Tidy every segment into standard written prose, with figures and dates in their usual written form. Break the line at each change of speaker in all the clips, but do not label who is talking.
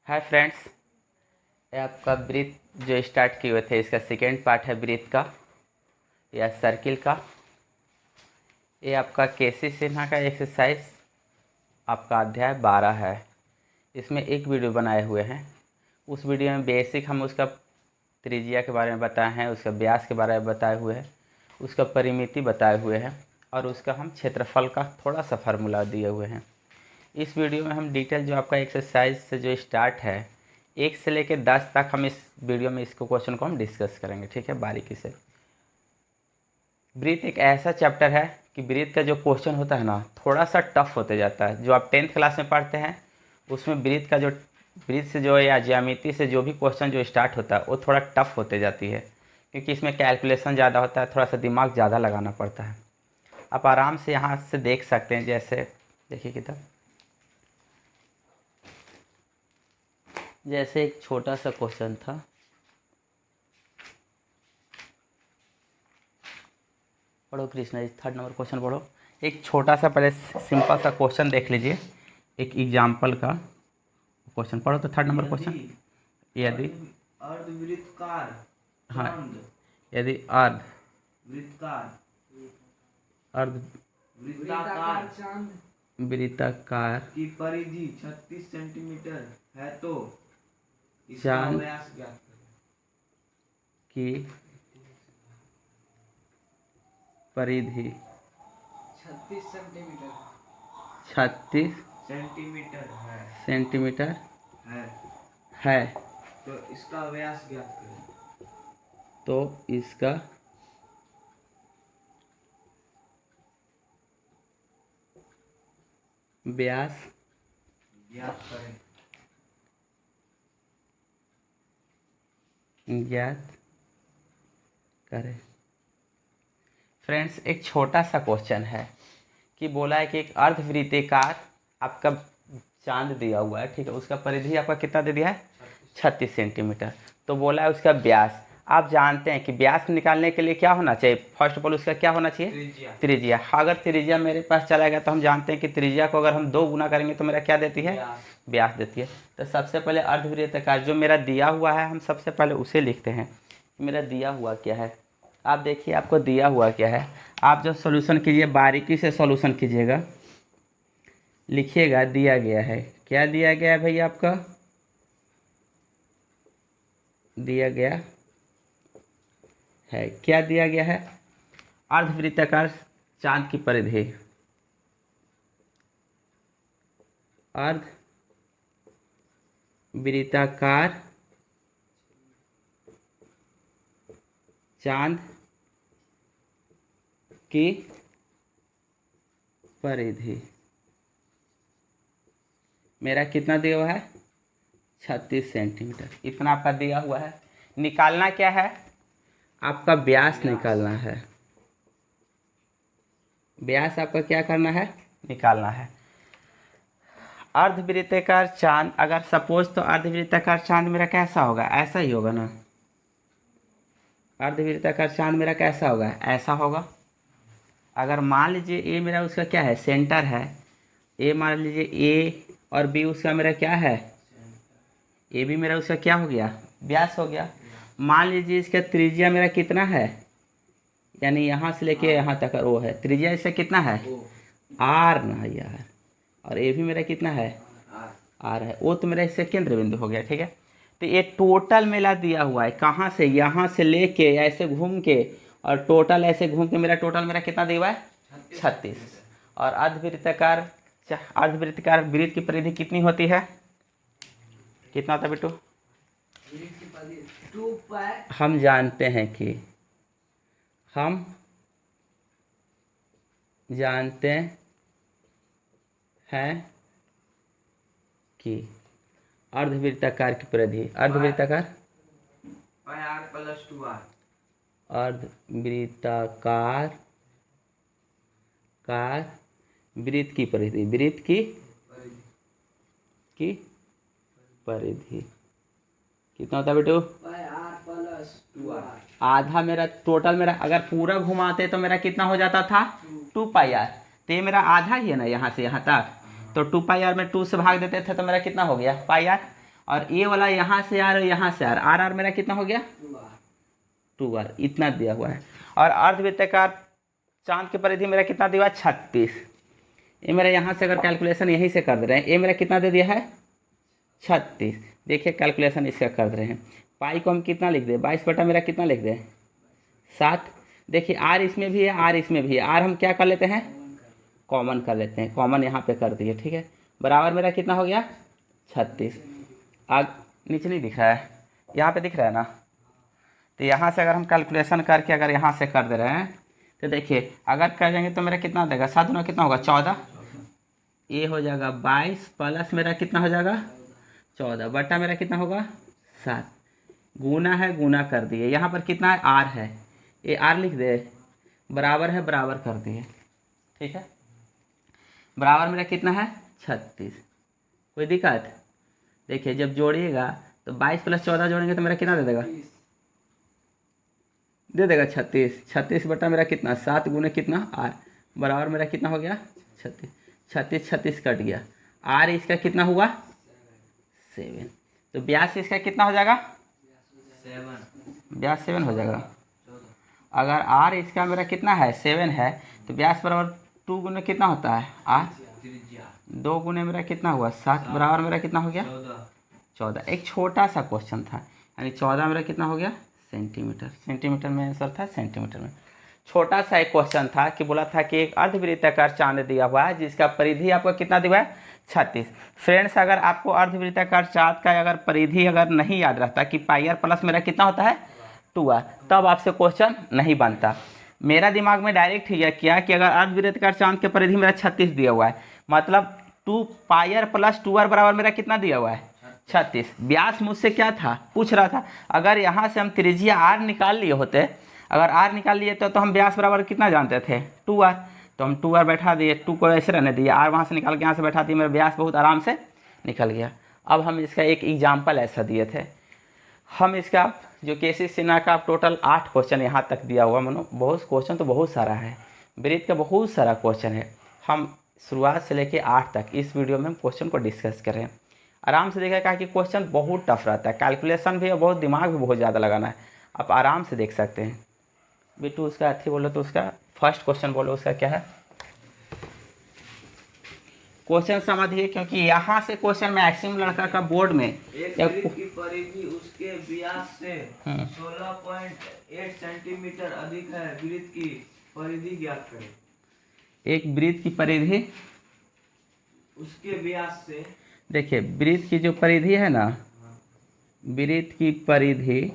Hi friends, ये आपका breathe जो स्टार्ट किए हुए थे इसका सेकेंड पार्ट है ब्रीथ का या सर्किल का। ये आपका केसी सिन्हा का एक्सरसाइज आपका अध्याय 12 है। इसमें एक वीडियो बनाए हुए हैं। उस वीडियो में बेसिक हम उसका त्रिज्या के बारे में बताए हैं, उसका व्यास के बारे में बताए हुए हैं, उसका परिमिति बताए हुए हैं और उसका हम क्षेत्रफल का थोड़ा सा फार्मूला दिए हुए हैं। इस वीडियो में हम डिटेल जो आपका एक्सरसाइज से जो स्टार्ट है 1 से लेकर 10 तक हम इस वीडियो में इसको क्वेश्चन को हम डिस्कस करेंगे, ठीक है, बारीकी से। ब्रीथ एक ऐसा चैप्टर है कि ब्रीथ का जो क्वेश्चन होता है ना थोड़ा सा टफ होते जाता है। जो आप 10th क्लास में पढ़ते हैं उसमें ब्रीथ से जो या ज्यामिति से जो भी क्वेश्चन जो स्टार्ट होता है वो थोड़ा टफ होते जाती है, क्योंकि इसमें कैलकुलेशन ज़्यादा होता है, थोड़ा सा दिमाग ज़्यादा लगाना पड़ता है। आप आराम से यहाँ से देख सकते हैं। जैसे देखिए किताब, जैसे एक छोटा सा क्वेश्चन था, पढ़ो Krishna ji, 3rd number question पढ़ो। एक छोटा सा पहले सिंपल सा क्वेश्चन देख लीजिए, एक एग्जाम्पल का क्वेश्चन पढ़ो। तो 3rd नंबर क्वेश्चन, यदि
अर्धवृत्ताकार
हाँ,
चांद
यदि
वृत्ताकार
अर्ध
वृत्ताकार चांद
वृत्ताकार
की परिधि 36 सेंटीमीटर है तो इसका
चांद
व्यास ज्ञात करें।
की परिधि
36 सेंटीमीटर
36
सेंटीमीटर
सेंटीमीटर
है
है
तो इसका व्यास ज्ञात करें।
तो इसका व्यास
ज्ञात करें।
ज्ञात करें। फ्रेंड्स, एक छोटा सा क्वेश्चन है कि बोला है कि एक अर्धवृत्ताकार आपका चांद दिया हुआ है, ठीक है, उसका परिधि आपका कितना दे दिया है 36 सेंटीमीटर। तो बोला है उसका व्यास। आप जानते हैं कि व्यास निकालने के लिए क्या होना चाहिए, फर्स्ट ऑफ ऑल उसका क्या होना चाहिए,
त्रिज्या।
त्रिज्या। अगर त्रिज्या मेरे पास चला गया तो हम जानते हैं कि त्रिज्या को अगर हम 2 गुना करेंगे तो मेरा क्या देती है, व्यास देती है। तो सबसे पहले अर्धवृत्ताकार जो मेरा दिया हुआ है हम सबसे पहले उसे लिखते हैं। मेरा दिया हुआ क्या है, आप देखिए आपको दिया हुआ क्या है। आप जब सॉल्यूशन कीजिए बारीकी से सॉल्यूशन कीजिएगा, लिखिएगा दिया गया है। क्या दिया गया है भैया, आपका दिया गया है, क्या दिया गया है, अर्धवृत्ताकार चांद की परिधि, अर्धवृत्ताकार चांद की परिधि मेरा कितना दिया हुआ है 36 सेंटीमीटर, इतना आपका दिया हुआ है। निकालना क्या है, आपका व्यास निकालना है। व्यास आपका क्या करना है, निकालना है। अर्धवृत्ताकार चांद, अगर सपोज तो अर्धवृत्ताकार चांद मेरा कैसा होगा, ऐसा ही होगा ना। अर्धवृत्ताकार चांद मेरा कैसा होगा, ऐसा होगा। अगर मान लीजिए ए मेरा उसका क्या है, सेंटर है, ए मान लीजिए ए और बी उसका मेरा क्या है, ए भी मेरा उसका क्या हो गया, व्यास हो गया। मान लीजिए इसका त्रिज्या मेरा कितना है, यानी यहाँ से लेके यहाँ तक वो है, त्रिज्या इसका कितना है आर ना यार, और ए भी मेरा कितना है आर है। वो तो मेरा इसका केंद्र बिंदु हो गया, ठीक है। तो ये टोटल मेरा दिया हुआ है, कहाँ से, यहाँ से लेके ऐसे घूम के और टोटल ऐसे घूम के मेरा टोटल मेरा कितना दिया हुआ है 36। और अर्धवृत्ताकार वृत्त की परिधि कितनी होती है, कितना होता है बेटू, हम जानते हैं कि अर्धवृत्ताकार की परिधि, अर्धवृत्ताकार वृत्त की परिधि, वृत्त की परिधि कितना होता है बेटू, आधा मेरा टोटल मेरा अगर पूरा घुमाते तो मेरा कितना हो जाता था 2πr। तो ये मेरा आधा ही है ना यहाँ से यहाँ तक, तो 2πr में 2 से भाग देते थे तो मेरा कितना हो गया πr। और ये वाला यहाँ से आर और यहाँ से आर, आर आर मेरा कितना हो गया 2r, इतना दिया हुआ है। और अर्धवृत्ताकार चांद की परिधि मेरा कितना दिया हुआ है 36। ये मेरा यहाँ से अगर कैलकुलेशन यहीं से कर दे रहे हैं, ये मेरा कितना दे दिया है 36। देखिए कैलकुलेशन इसका कर दे रहे हैं, पाई को हम कितना लिख दें 22 बटा मेरा कितना लिख दें 7। देखिए आर इसमें भी है, आर इसमें भी है, आर हम क्या कर लेते हैं कॉमन कर लेते हैं, कॉमन यहाँ पे कर दिए, ठीक है। बराबर मेरा कितना हो गया 36। आग नीचे नहीं दिख रहा है, यहाँ पे दिख रहा है ना। तो यहाँ से अगर हम कैलकुलेशन करके अगर यहाँ से कर दे रहे हैं तो देखिए अगर कर जाएंगे तो मेरा कितना देगा 7 गुना कितना होगा 14, ये हो जाएगा 22 प्लस मेरा कितना हो जाएगा 14 बटा मेरा कितना होगा 7। गुना है, गुना कर दिए, यहाँ पर कितना है आर है, ये आर लिख दे, बराबर है बराबर कर दिए, ठीक है। बराबर मेरा कितना है 36। कोई दिक्कत? देखिए जब जोड़िएगा तो 22 प्लस 14 जोड़ेंगे तो मेरा कितना दे देगा 36। 36 बटा मेरा कितना 7 गुने कितना आर, बराबर मेरा कितना हो गया 36। 36 36 कट गया, आर इसका कितना हुआ 7। तो ब्यास इसका कितना हो जाएगा 7 हो जाएगा। अगर आर इसका मेरा कितना है 7 है तो ब्यास बराबर 2 गुने कितना होता है आर, 2 गुने मेरा कितना हुआ 7, बराबर मेरा कितना हो गया 14। एक छोटा सा क्वेश्चन था, यानी 14 मेरा कितना हो गया सेंटीमीटर, सेंटीमीटर में आंसर था सेंटीमीटर में। छोटा सा एक क्वेश्चन था कि बोला था कि एक अर्धवृत्ताकार चांद दिया हुआ है जिसका परिधि आपको कितना दिया हुआ है 36। फ्रेंड्स अगर आपको अर्धवृत्ताकार चांद का अगर परिधि अगर नहीं याद रहता कि पाई आर प्लस मेरा कितना होता है 2r, तब आपसे क्वेश्चन नहीं बनता। मेरा दिमाग में डायरेक्ट यह किया कि अगर अर्धवृत्ताकार चांद के परिधि मेरा 36 दिया हुआ है, मतलब 2 पाई आर प्लस 2r बराबर मेरा कितना दिया हुआ है 36। व्यास मुझसे क्या था पूछ रहा था, अगर यहाँ से हम त्रिज्या r निकाल लिए होते, अगर r निकाल लिए तो हम व्यास बराबर कितना जानते थे 2r, तो हम 2r बैठा दिए, 2 को ऐसे रहने दिए, r वहाँ से निकाल के यहाँ से बैठा दिए, मेरा व्यास बहुत आराम से निकल गया। अब हम इसका एक एग्जाम्पल ऐसा दिए थे, हम इसका जो केसी सिन्हा का टोटल 8 क्वेश्चन यहाँ तक दिया हुआ, मानो बहुत क्वेश्चन तो बहुत सारा है, वृत्त का बहुत सारा क्वेश्चन है, हम शुरुआत से लेके 8 तक इस वीडियो में हम क्वेश्चन को डिस्कस करें। आराम से देखा कि क्वेश्चन बहुत टफ रहता है, कैलकुलेशन भी और बहुत दिमाग भी बहुत ज़्यादा लगाना है, आप आराम से देख सकते हैं। बिट्टू उसका अच्छी बोलो तो उसका फर्स्ट क्वेश्चन बोलो, उसका क्या है क्वेश्चन समझिए, क्योंकि यहाँ से क्वेश्चन मैक्सिमम लड़का का बोर्ड में
एक वृत्त की परिधि उसके व्यास से 16.8 सेंटीमीटर अधिक है, वृत्त की परिधि ज्ञात करें।
एक वृत्त की परिधि
उसके व्यास से,
देखिए वृत्त की जो परिधि है ना, वृत्त की परिधि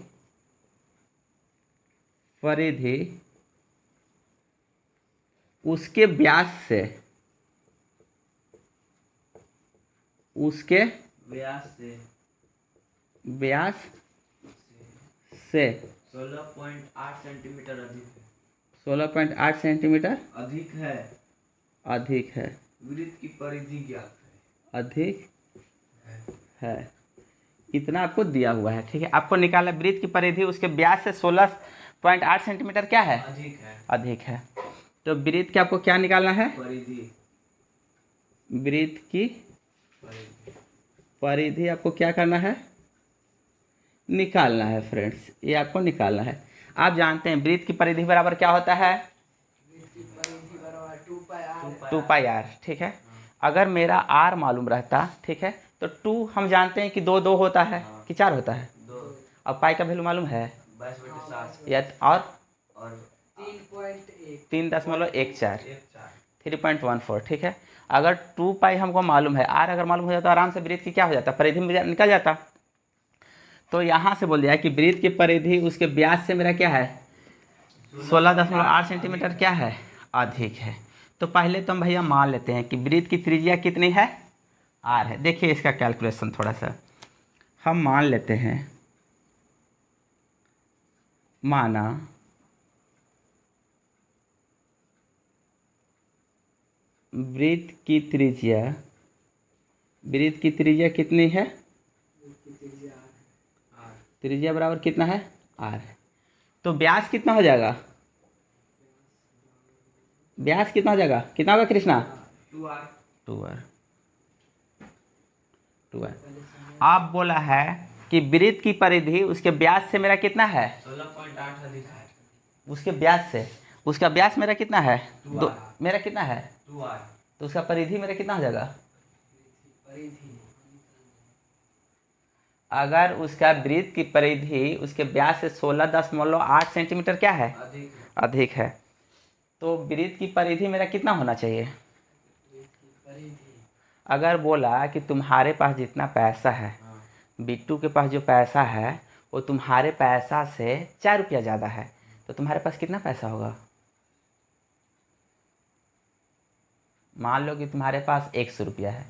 उसके व्यास से, उसके व्यास से
16.8 सेंटीमीटर अधिक है,
16.8 सेंटीमीटर
अधिक है,
वृत्त
की परिधि ज्ञात है,
अधिक है, इतना आपको दिया हुआ है, ठीक है। आपको निकालना वृत्त की परिधि उसके व्यास से 16.8 सेंटीमीटर क्या है अधिक है। तो वृत्त की आपको क्या निकालना है
परिधि,
वृत्त की परिधि आपको क्या करना है निकालना है फ्रेंड्स, ये आपको निकालना है। आप जानते हैं वृत्त की परिधि बराबर क्या होता है 2 पाई आर, ठीक है। अगर मेरा आर मालूम रहता, ठीक है, तो 2 हम जानते हैं कि 2 2 होता है कि 4 होता है, अब पाई का वैल्यू मालूम है
22/7
या और
3.14
3.14, ठीक है। अगर 2 पाई हमको मालूम है, आर अगर मालूम हो जाता आराम से वृत्त की क्या हो जाता परिधि में निकल जाता। तो यहाँ से बोल दिया कि वृत्त की परिधि उसके व्यास से मेरा क्या है 16.8 सेंटीमीटर क्या है अधिक है। तो पहले तो हम भैया मान लेते हैं कि वृत्त की त्रिज्या कितनी है आर है। देखिए इसका कैलकुलेशन थोड़ा सा हम मान लेते हैं, माना वृत्त की त्रिज्या कितनी है, त्रिज्या बराबर कितना है आर है। तो व्यास कितना हो जाएगा, व्यास कितना हो जाएगा, कितना होगा कृष्णा
2r,
2r। आप बोला है कि वृत्त की परिधि उसके व्यास से मेरा कितना है?
16.8 अधिक है।
उसके व्यास से, उसका व्यास मेरा कितना है?
2r।
मेरा कितना है?
2r।
तो उसका परिधि मेरा कितना हो जाएगा? अगर उसका वृत्त की परिधि उसके व्यास से 16.8 सेंटीमीटर क्या है?
अधिक है।
अधिक है। तो वृत्त की परिधि मेरा कितना होना चाहिए? अगर बोला कि तुम्हारे पास जितना पैसा है, बिट्टू के पास जो पैसा है वो तुम्हारे पैसा से 4 रुपया ज़्यादा है, तो तुम्हारे पास कितना पैसा होगा? मान लो कि तुम्हारे पास 100 रुपया है,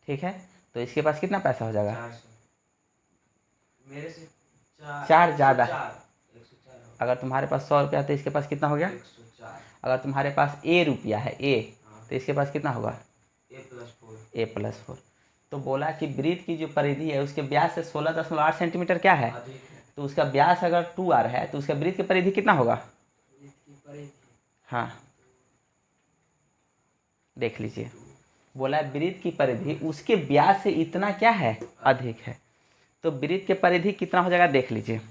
ठीक है, तो इसके पास कितना पैसा हो जाएगा?
400। मेरे से
4 ज़्यादा है।
104।
अगर तुम्हारे पास 100 रुपया है तो इसके पास कितना हो गया?
104।
अगर तुम्हारे पास ए रुपया है, ए, तो इसके पास कितना होगा? A+4। तो बोला कि वृत्त की जो परिधि है उसके व्यास से 16.8 सेंटीमीटर क्या है?
अधिक है।
तो उसका व्यास अगर 2r है तो उसका वृत्त की परिधि कितना होगा? हाँ, देख लीजिए, बोला वृत्त की परिधि उसके व्यास से इतना क्या है? अधिक है। तो वृत्त की परिधि कितना हो जाएगा देख लीजिए।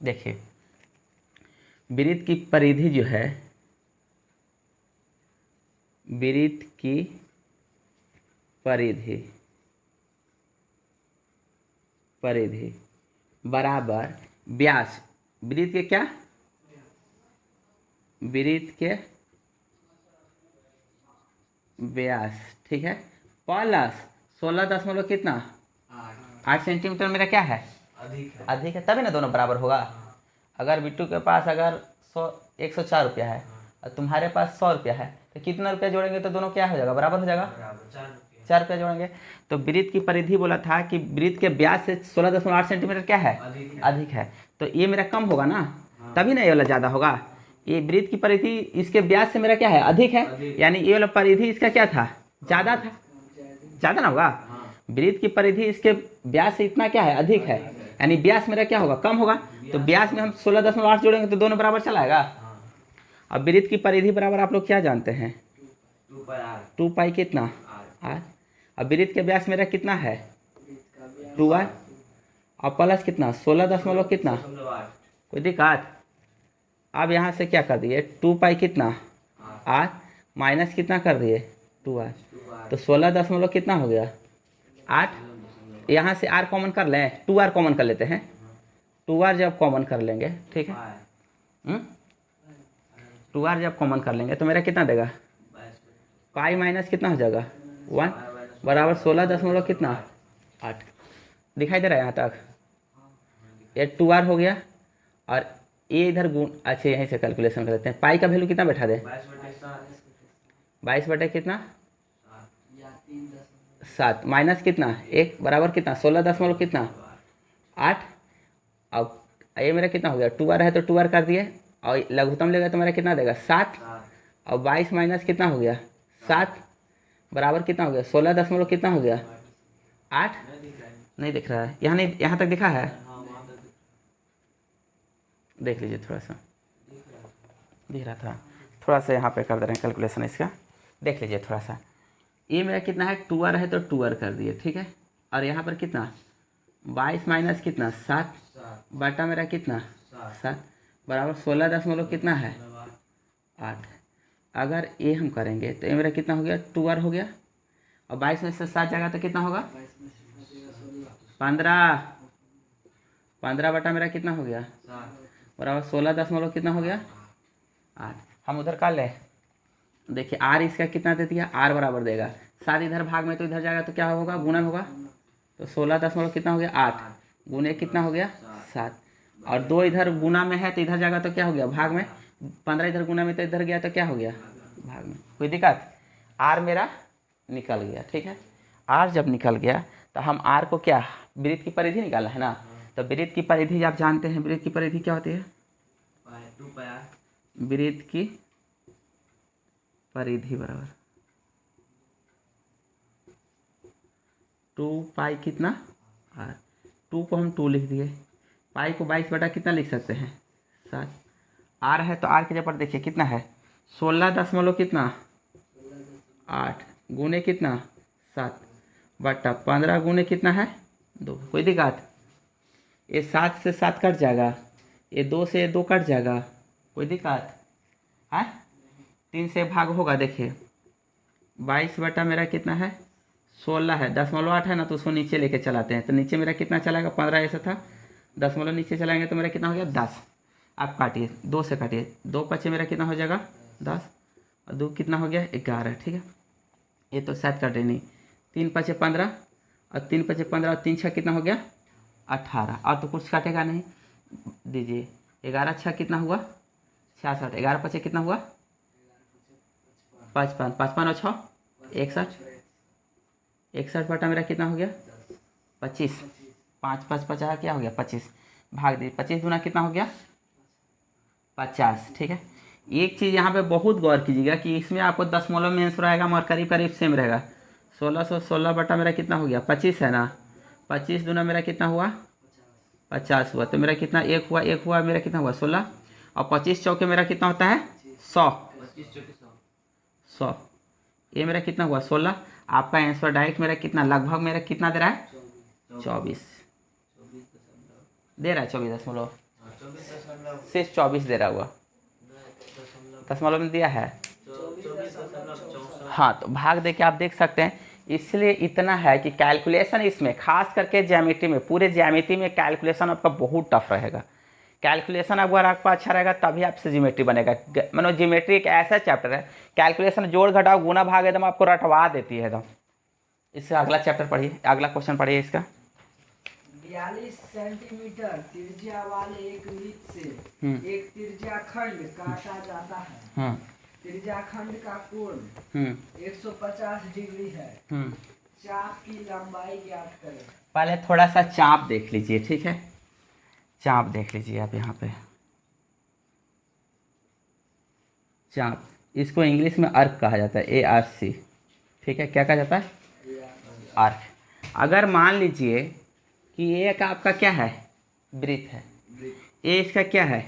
देखिए, वृत्त की परिधि जो है, वृत्त की परिधि बराबर व्यास, वृत्त के क्या? वृत्त के व्यास, ठीक है, प्लस 16 दशमलव कितना? 8 सेंटीमीटर मेरा क्या है?
अधिक है।
अधिक है, तभी ना दोनों बराबर होगा। अगर बिट्टू के पास अगर 104 रुपया है और तुम्हारे पास 100 रुपया है, तो कितना रुपया जोड़ेंगे तो दोनों क्या हो जाएगा? बराबर हो जाएगा।
बराबर 4 रुपये।
4 रुपया जोड़ेंगे। तो वृत्त की परिधि बोला था कि वृत्त के व्यास से 16.8 सेंटीमीटर क्या है?
अधिक है।
अधिक है। तो ये मेरा कम होगा ना, तभी ना ये वाला ज़्यादा होगा। ये वृत्त की परिधि इसके व्यास से मेरा क्या है? अधिक है,
अधिक।
यानी ये वाला परिधि इसका क्या था? ज़्यादा था, ज़्यादा ना होगा। वृत्त की परिधि इसके व्यास से इतना क्या है? अधिक है, यानी व्यास मेरा क्या होगा? कम होगा। तो व्यास में हम 16.8 जोड़ेंगे तो दोनों बराबर चला आएगा। अब वृत्त की परिधि बराबर आप लोग क्या जानते हैं? 2 पाई कितना? r। अब वृत्त के व्यास मेरा कितना है? 2r। और प्लस कितना? 16 दशमलव कितना?
8।
कोई दिक्कत? अब यहाँ से क्या कर दिए? 2 पाई कितना? r माइनस कितना कर दिए? 2r। तो 16 दशमलव कितना हो गया? 8। यहाँ से r कॉमन कर लें, 2r कॉमन कर लेते हैं। 2r जब कॉमन कर लेंगे, ठीक है, 2r जब कॉमन कर लेंगे तो मेरा कितना देगा? पाई माइनस कितना हो जाएगा? 1 बराबर 16 दशमलव कितना? 8। दिखाई दे रहा है यहाँ तक? ये 2r हो गया और ये इधर गुण, अच्छा यहीं से कैलकुलेशन कर लेते हैं। पाई का वैल्यू कितना बैठा दे? 22 बटे कितना? 7 माइनस कितना? 1 बराबर कितना? 16 दशमलव कितना? 8। अब ये मेरा कितना हो गया? 2r है तो 2r कर दिए और लघुत्तम लेगा तो मेरा कितना देगा? 7। और 22 माइनस कितना हो गया? 7 बराबर कितना हो गया? 16 दशमलव कितना हो गया? 8। नहीं दिख रहा है यहाँ? नहीं, यहाँ तक दिखा है? देख लीजिए, थोड़ा सा दिख रहा था, थोड़ा सा यहाँ पे कर दे रहे हैं कैलकुलेशन इसका, देख लीजिए थोड़ा सा। ये मेरा कितना है? 2r है तो 2r कर दिए, ठीक है, और यहाँ पर कितना? 22 माइनस कितना? 7 बटा मेरा कितना? 7 बराबर 16 दशमलव कितना है? 8। अगर ये हम करेंगे तो ये मेरा कितना हो गया? 2r हो गया, और 22 में से 7 जाएगा तो कितना होगा? 15 बटा मेरा कितना हो गया? बराबर 16 दशमलव कितना हो गया? 8। हम उधर कर ले, देखिए r इसका कितना दे दिया? r बराबर देगा 7, इधर भाग में तो इधर जाएगा तो क्या होगा? गुणन होगा। तो 16 दशमलव कितना हो गया? 8 गुने कितना हो गया? 7, और 2 इधर गुना में है तो इधर जाएगा तो क्या हो गया? भाग में। 15 इधर गुना में तो इधर गया तो क्या हो गया? भाग में। कोई दिक्कत? r मेरा निकल गया, ठीक है। r जब निकल गया तो हम r को क्या? वृत्त की परिधि निकालना है ना। तो वृत्त की परिधि आप जानते हैं, वृत्त की परिधि क्या होती है? वृत्त की परिधि बराबर 2 पाई कितना? r। 2 को हम 2 लिख दिए, पाई को 22 बटा कितना लिख सकते हैं? 7। r है तो r के जगह पर देखिए कितना है? 16 दशमलव कितना? 8 गुने कितना? 7 बटा 15 गुने कितना है 2। कोई दिक्कत? ये 7 से 7 कट जाएगा, ये 2 से 2 कट जाएगा। कोई दिक्कत है? 3 से भाग होगा। देखिए 22 बटा मेरा कितना है 16 है, 0.8 है ना, तो उसको नीचे लेके चलाते हैं। तो नीचे मेरा कितना चलाएगा 15 ऐसा था, 0 नीचे चलाएंगे तो मेरा कितना हो गया 10। आप काटिए, 2 से काटिए, 2 पचे मेरा कितना हो जाएगा 10 और 2 कितना हो गया 11। ठीक है, ये तो शायद काटे नहीं। 3 पचे 15 और 3 पचे 15 और 3 छः कितना हो गया 18। और तो कुछ काटेगा नहीं, दीजिए। 11 छः कितना हुआ 66, 11 पचे कितना हुआ 55, 55 और 6 61, 61 बटा मेरा कितना हो गया 25। 5 5 50 क्या हो गया 25, भाग दीजिए। 25 गुना कितना हो गया 50। ठीक है, एक चीज़ यहाँ पे बहुत गौर कीजिएगा कि इसमें आपको दशमलव में आंसर आएगा मगर करीब करीब सेम रहेगा। 1616 बटा मेरा कितना हो गया 25 है ना, 25 दूना मेरा कितना हुआ 50 हुआ। तो मेरा कितना एक हुआ मेरा कितना हुआ 16 और 25 चौके मेरा कितना होता है 100। 100 ये मेरा कितना हुआ 16। आपका आंसर डायरेक्ट मेरा कितना लगभग मेरा कितना दे रहा है 24 दे रहा है, 24 सिर्फ 24 दे रहा हुआ, दशमलव में दिया है। हाँ, तो भाग दे के आप देख सकते हैं। इसलिए इतना है कि कैलकुलेशन इसमें खास करके ज्यामिति में, पूरे ज्यामिति में कैलकुलेशन आपका बहुत टफ रहेगा। कैलकुलेशन अगर आपका अच्छा रहेगा तभी आपसे ज्योमेट्री बनेगा। मानो ज्योमेट्री एक ऐसा चैप्टर है, कैलकुलेशन जोड़ घटाव गुना भाग एकदम आपको रटवा देती है एकदम। इससे अगला चैप्टर पढ़िए, अगला क्वेश्चन पढ़िए इसका।
42 सेंटीमीटर त्रिज्या वाले एक वृत्त से एक त्रिज्या खंड काटा जाता है। त्रिज्या खंड का कोण 150 डिग्री है। चाप की लंबाई ज्ञात करें।
पहले थोड़ा सा चाप देख लीजिए। ठीक है, चाप देख लीजिए आप यहाँ पे। चाप, इसको इंग्लिश में आर्क कहा जाता है, ARC। ठीक है, क्या कहा जाता है आर्क। अगर मान लीजिए कि ये का आपका क्या है वृत्त है, ये इसका क्या है।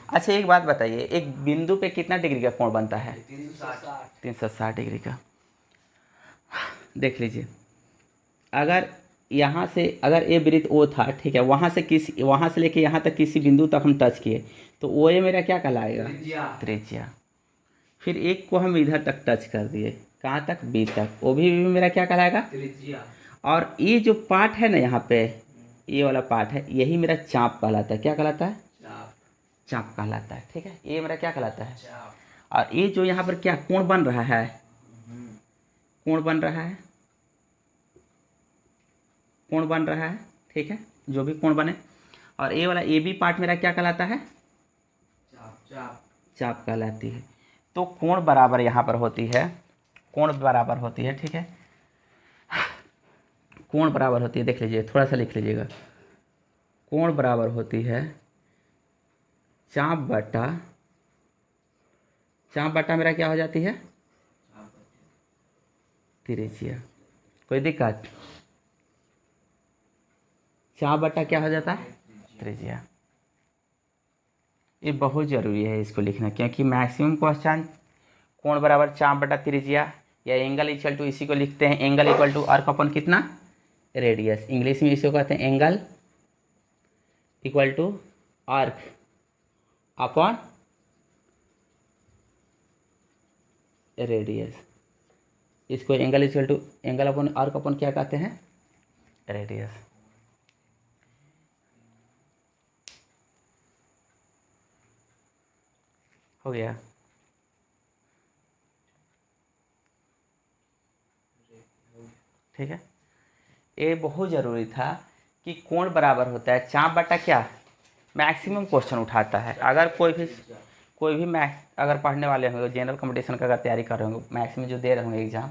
अच्छा एक बात बताइए, एक बिंदु पे कितना डिग्री का कोण बनता है 360 डिग्री का। देख लीजिए, अगर यहाँ से अगर ये वृत्त O था, ठीक है, वहाँ से लेके यहाँ तक किसी बिंदु तक हम टच किए तो वो ये मेरा क्या कहलाएगा त्रिज्या। फिर एक को हम इधर तक टच कर दिए, कहाँ तक B तक, वो भी मेरा क्या कहलाएगा त्रिज्या। और ये जो पार्ट है ना यहाँ पे, ये वाला पार्ट है, यही मेरा चाप कहलाता है। क्या कहलाता है चाप कहलाता है। ठीक है, ये मेरा क्या कहलाता है चाप। और ये जो यहाँ पर क्या कोण बन रहा है, कोण बन रहा है, कोण बन रहा है। ठीक है, जो भी कोण बने। और ये वाला AB पार्ट मेरा क्या कहलाता है चाप कहलाती है। तो कोण बराबर यहाँ पर होती है, कोण बराबर होती है। ठीक है, कोण बराबर होती है, देख लीजिए, थोड़ा सा लिख लीजिएगा। कोण बराबर होती है चाप बटा मेरा क्या हो जाती है त्रिज्या। कोई दिक्कत? चाप बटा क्या हो जाता है त्रिज्या। ये बहुत ज़रूरी है इसको लिखना, क्योंकि मैक्सिमम क्वेश्चन कोण बराबर चाप बटा त्रिज्या या एंगल इक्वल टू, इसी को लिखते हैं angle equal to arc upon कितना रेडियस। इंग्लिश में इसको कहते हैं angle equal to arc upon radius. इसको angle equal to angle upon arc upon क्या कहते हैं रेडियस। हो गया। ठीक है, ये बहुत ज़रूरी था कि कोण बराबर होता है चाप बटा क्या, मैक्सिमम क्वेश्चन उठाता है। अगर कोई भी मैथ अगर पढ़ने वाले होंगे, जनरल कंपटीशन का अगर तैयारी कर रहे होंगे, मैथ्स में जो दे रहे होंगे एग्जाम,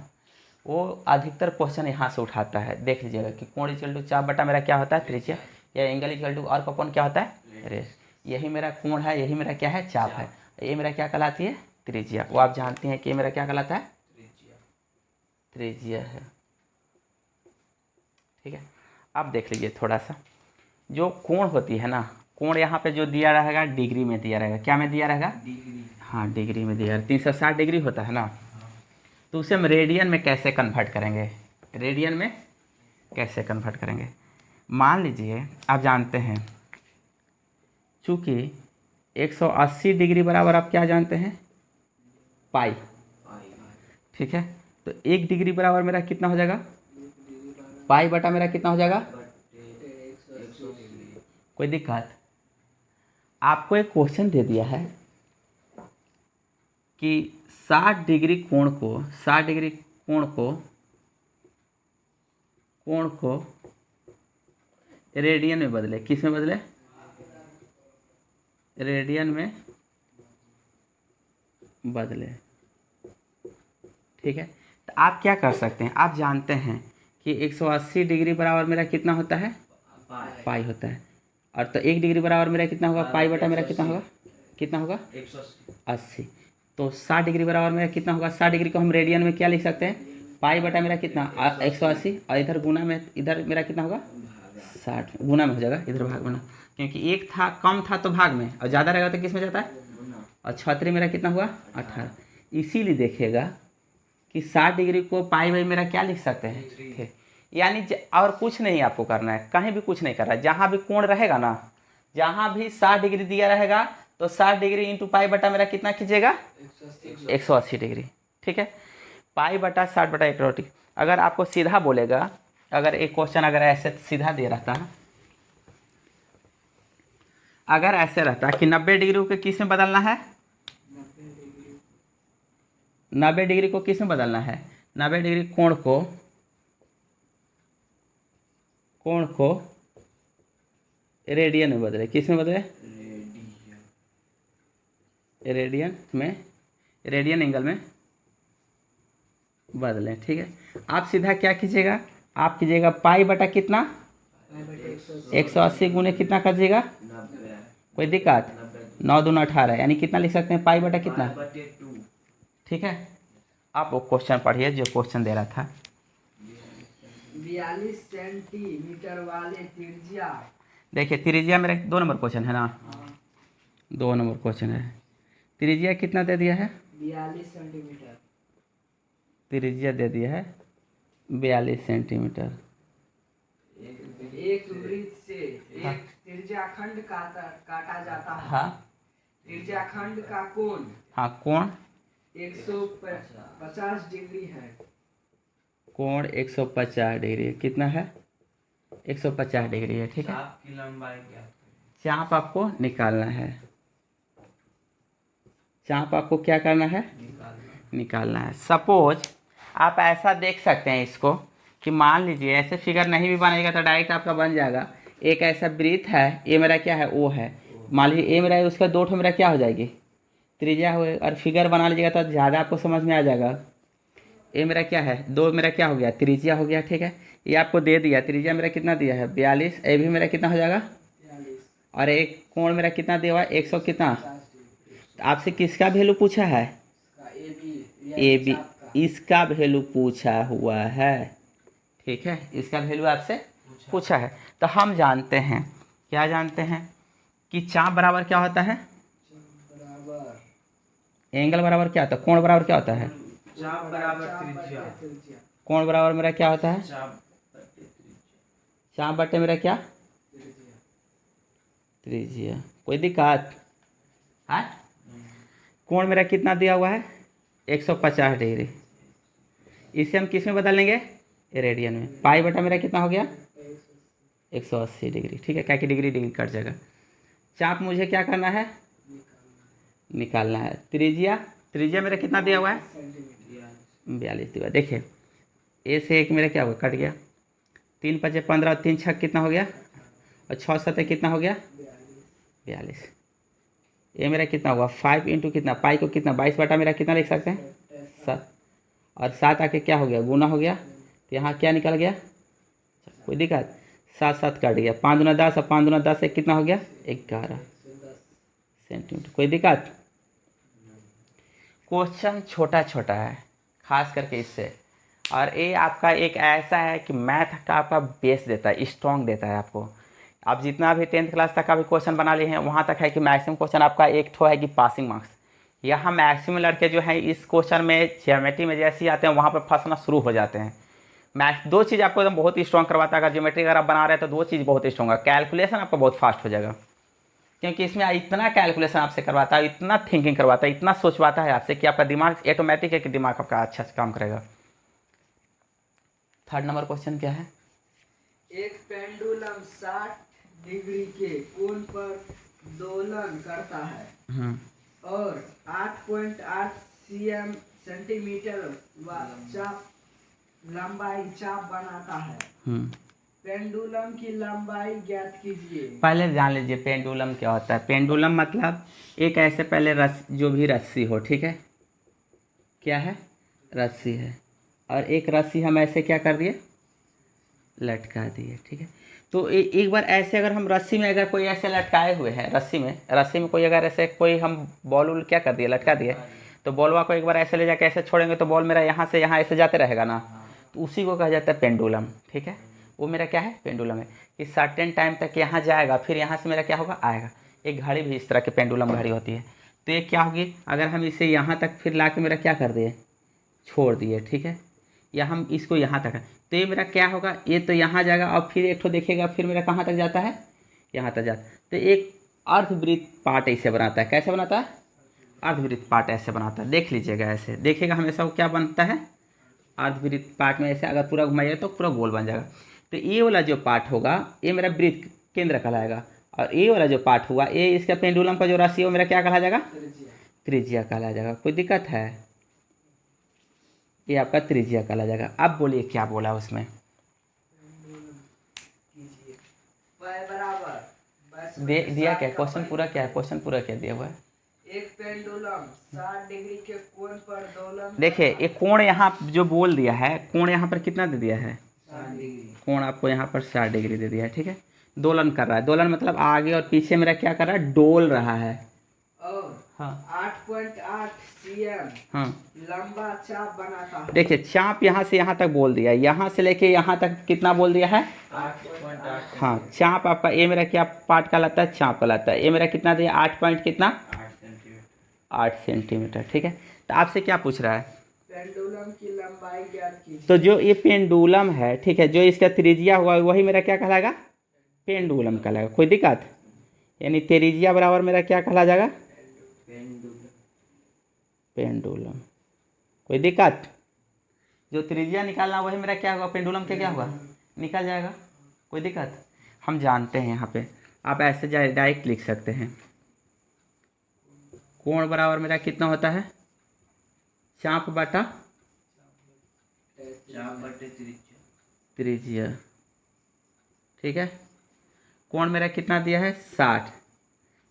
वो अधिकतर क्वेश्चन यहाँ से उठाता है। देख लीजिएगा कि कोण इक्वल टू चाप बटा मेरा क्या होता है त्रिज्या, या angle equal to arc upon क्या होता है रेस। यही मेरा कोण है, यही मेरा क्या है चाप है, ये मेरा क्या कहलाती है त्रिज्या। वो आप जानते हैं कि ये मेरा क्या कहलाता है त्रिज्या है। ठीक है, अब देख लीजिए थोड़ा सा, जो कोण होती है ना, कोण यहाँ पे जो दिया रहेगा डिग्री में दिया रहेगा। क्या में दिया रहेगा डिग्री। हाँ, डिग्री में दिया रहेगा। 360 डिग्री होता है ना, तो उसे हम रेडियन में कैसे कन्वर्ट करेंगे। रेडियन में कैसे कन्वर्ट करेंगे। मान लीजिए आप जानते हैं, चूँकि 180 डिग्री बराबर आप क्या जानते हैं, पाई, ठीक है। तो 1 डिग्री बराबर मेरा कितना हो जाएगा, पाई बटा मेरा कितना हो जाएगा, कोई दिक्कत। आपको एक क्वेश्चन दे दिया है कि 60 डिग्री कोण को रेडियन में बदले। किस में बदले, रेडियन में बदले, ठीक है। तो आप क्या कर सकते हैं, आप जानते हैं कि 180 डिग्री बराबर मेरा कितना होता है, पाई होता है। और तो 1 डिग्री बराबर मेरा कितना होगा, पाई बटा मेरा कितना होगा 180। तो 60 डिग्री बराबर मेरा कितना होगा, 60 डिग्री को हम रेडियन में क्या लिख सकते हैं, पाई बटा मेरा कितना 180, और इधर गुना में, इधर मेरा कितना होगा 60, गुना में हो जाएगा, इधर भाग बना, क्योंकि एक था कम था तो भाग में, और ज़्यादा रहेगा तो किस में जाता है, और 36 मेरा कितना हुआ 18। इसीलिए देखिएगा कि 60 डिग्री को पाई बाई मेरा क्या लिख सकते हैं, ठीक। यानी और कुछ नहीं आपको करना है, कहीं भी कुछ नहीं करना है, जहाँ भी कोण रहेगा ना, जहाँ भी 60 डिग्री दिया रहेगा तो 60 डिग्री इंटू पाई बटा मेरा कितना कीजिएगा 180 डिग्री, ठीक है। पाई बटा 60 बटा 180। अगर आपको सीधा बोलेगा, अगर एक क्वेश्चन अगर ऐसे सीधा दे रहता है, अगर ऐसे रहता कि 90 डिग्री को किस में बदलना है, 90 डिग्री को किस में बदलना है, 90 डिग्री कोण को रेडियन में बदले। किस में बदले, रेडियन एंगल में बदलें, ठीक है। आप सीधा क्या कीजिएगा, आप कीजिएगा पाई बटा कितना 180 गुने कितना करिएगा, कोई दिक्कत, 9 दूना 18, यानी कितना लिख सकते हैं, पाई बटा कितना, ठीक है। आप वो क्वेश्चन पढ़िए जो क्वेश्चन दे रहा था।
42 सेंटीमीटर वाले त्रिज्या,
देखिए त्रिज्या मेरा 2 नंबर क्वेश्चन है ना, 2 नंबर क्वेश्चन है। त्रिज्या कितना दे दिया है,
42 सेंटीमीटर,
त्रिज्या दे दिया है 42 सेंटीमीटर।
एक वृत्त से एक त्रिज्याखंड काटा जाता है।
हाँ,
त्रिज्याखंड का कोण,
हाँ कोण
150 डिग्री है।
कोण 150 डिग्री कितना है, 150 डिग्री है, ठीक है।
चाप की लंबाई क्या है?
चाप आपको निकालना है, चाप आपको क्या करना है, निकालना है। सपोज आप ऐसा देख सकते हैं इसको कि मान लीजिए ऐसे फिगर नहीं भी बनेगा तो डायरेक्ट आपका बन जाएगा। एक ऐसा वृत्त है, ये मेरा क्या है, ओ है, मान लीजिए ए मेरा है, उसका 2 ठो मेरा क्या हो जाएगी, त्रिज्या हुए, और फिगर बना लीजिएगा तो ज़्यादा आपको समझ में आ जाएगा। ए मेरा क्या है, 2 मेरा क्या हो गया, त्रिज्या हो गया, ठीक है। ये आपको दे दिया, त्रिज्या मेरा कितना दिया है 42, ए भी मेरा कितना हो जाएगा, और एक कोण मेरा कितना दिया हुआ है 100 कितना। आपसे किसका वैल्यू पूछा है, ए बी, इसका वैल्यू पूछा हुआ है, ठीक है, इसका वैल्यू आपसे पूछा है। तो हम जानते हैं, क्या जानते हैं कि चाप बराबर क्या होता है, एंगल बराबर क्या होता है, कोण बराबर क्या होता है,
चाप बराबर त्रिज्या,
कोण बराबर मेरा क्या होता है,
चाप
चाप बटे मेरा क्या, त्रिज्या। कोई दिक्कत है, कोण मेरा कितना दिया हुआ है 150 डिग्री, इसे हम किस में बदल लेंगे, रेडियन में। पाई बटा मेरा कितना हो गया 180 डिग्री, ठीक है, क्या कि डिग्री डिग्री कट जाएगा। चाप मुझे क्या करना है, निकालना है। त्रिज्या मेरा कितना दिया हुआ है 42 दिया। देखिए ए से एक मेरा क्या हुआ, कट गया, 3 5 15 और 3 6 कितना हो गया, और 6 7 कितना हो गया 42। ये मेरा कितना हुआ 5 इंटू कितना, पाई को कितना 22 बटा मेरा कितना लिख सकते हैं 7, और 7 आके क्या हो गया, गुना हो गया, तो यहाँ क्या निकल गया, कोई दिक्कत, 7 7 कट गया, 5 दूना 10 और 5 दूना 10 से कितना हो गया 11 सेंटीमीटर। कोई दिक्कत। क्वेश्चन छोटा छोटा है खास करके इससे, और ये आपका एक ऐसा है कि मैथ का आपका बेस देता है, स्ट्रॉन्ग देता है आपको। आप जितना भी 10th क्लास तक का भी क्वेश्चन बना लिए हैं, वहाँ तक है कि मैक्सिमम क्वेश्चन आपका एक ठो है कि पासिंग मार्क्स। यहाँ मैक्सिमम लड़के जो हैं इस क्वेश्चन में ज्योमेट्री में जैसे ही आते हैं वहाँ पर फंसना शुरू हो जाते हैं। मैथ दो चीज़ आपको एकदम बहुत ही स्ट्रॉन्ग करवाता है। अगर ज्योमेट्री अगर आप बना रहे हैं तो दो चीज़ बहुत ही स्ट्रॉन्ग है, कैलकुलेशन आपका बहुत फास्ट हो जाएगा, क्योंकि इसमें इतना कैलकुलेशन आपसे करवाता है, इतना थिंकिंग करवाता है, इतना सोचवाता है आपसे कि आपका दिमाग ऑटोमेटिक है कि दिमाग आपका अच्छा से काम करेगा। थर्ड नंबर क्वेश्चन क्या है?
एक पेंडुलम 60 डिग्री के कोण पर दोलन करता है और 8.8 सेंटीमीटर चाप लंबाई चाप बनाता है। पेंडुलम की लंबाई ज्ञात कीजिए।
पहले जान लीजिए पेंडुलम क्या होता है। पेंडुलम मतलब एक ऐसे पहले जो भी रस्सी हो, ठीक है, क्या है, रस्सी है, और एक रस्सी हम ऐसे क्या कर दिए, लटका दिए, ठीक है। तो एक बार ऐसे अगर हम रस्सी में अगर कोई ऐसे लटकाए हुए हैं, रस्सी में कोई अगर ऐसे कोई हम बॉल उल क्या कर दिए, लटका दिए, तो बॉलवा को एक बार ऐसे ले जाकर ऐसे छोड़ेंगे तो बॉल मेरा यहाँ से यहाँ ऐसे जाते रहेगा ना, तो उसी को कहा जाता है पेंडुलम, ठीक है। वो मेरा क्या है, पेंडुलम है कि सर्टेन टाइम तक यहाँ जाएगा, फिर यहाँ से मेरा क्या होगा, आएगा। एक घड़ी भी इस तरह की पेंडुलम घड़ी होती है। तो ये क्या होगी, अगर हम इसे यहाँ तक फिर ला के मेरा क्या कर दिए, छोड़ दिए, ठीक है, या हम इसको यहाँ तक है, तो ये मेरा क्या होगा, ये तो यहाँ जाएगा और फिर एक ठो देखिएगा फिर मेरा कहाँ तक जाता है, यहाँ तक जाता है। तो एक अर्धवृत्त पार्ट ऐसे बनाता है, कैसे बनाता है, अर्धवृत्त पार्ट ऐसे बनाता है। देख लीजिएगा, ऐसे देखिएगा हमेशा वो क्या बनता है, अर्धवृत्त पार्ट में ऐसे अगर पूरा घुमाइए तो पूरा गोल बन जाएगा। तो ये वाला जो पार्ट होगा ये मेरा वृत्त केंद्र कहलाएगा, और ये वाला जो पार्ट होगा ये इसका पेंडुलम का जो राशि है वो मेरा क्या कहा जाएगा, त्रिज्या कहला जाएगा। कोई दिक्कत है, ये आपका त्रिज्या कहला जाएगा। अब बोलिए क्या बोला उसमें, दिया क्या क्वेश्चन पूरा क्या है, क्वेश्चन पूरा क्या दिया हुआ है।
एक पेंडुलम 60 डिग्री के कोण पर दोलन।
देखिए ये कोण यहाँ जो बोल दिया है, कोण यहाँ पर कितना दे दिया है,
60 डिग्री।
कोण आपको यहाँ पर 60 डिग्री दे दिया है, ठीक है। दोलन कर रहा है, दोलन मतलब आगे और पीछे मेरा क्या कर रहा है, डोल रहा है।
और
हाँ
8.8 cm
हाँ,
लंबा चाप बनाता है।
देखिए चाप यहाँ से यहाँ तक बोल दिया, यहाँ से लेके यहाँ तक कितना बोल दिया है,
8.8।
हाँ चाप आपका ये मेरा क्या पार्ट कहलाता है, चाप कहलाता है। ये मेरा कितना दिया, 8 पॉइंट कितना, 8 सेंटीमीटर, ठीक है। तो आपसे क्या पूछ रहा है,
पेंडुलम की लंबाई ज्ञात कीजिए।
तो जो ये पेंडुलम है, ठीक है, जो इसका त्रिज्या हुआ वही मेरा क्या कहलाएगा, पेंडुलम कहलाएगा। कोई दिक्कत, यानी त्रिज्या बराबर मेरा क्या कहला जाएगा, पेंडुलम। कोई दिक्कत, जो त्रिज्या निकालना वही मेरा क्या होगा, पेंडुलम के क्या होगा, निकल जाएगा। कोई दिक्कत, हम जानते हैं यहाँ पे आप ऐसे डायरेक्ट लिख सकते हैं, कोण बराबर मेरा कितना होता है, चाप बटा त्रिज्या, ठीक है। कोण मेरा कितना दिया है, 60,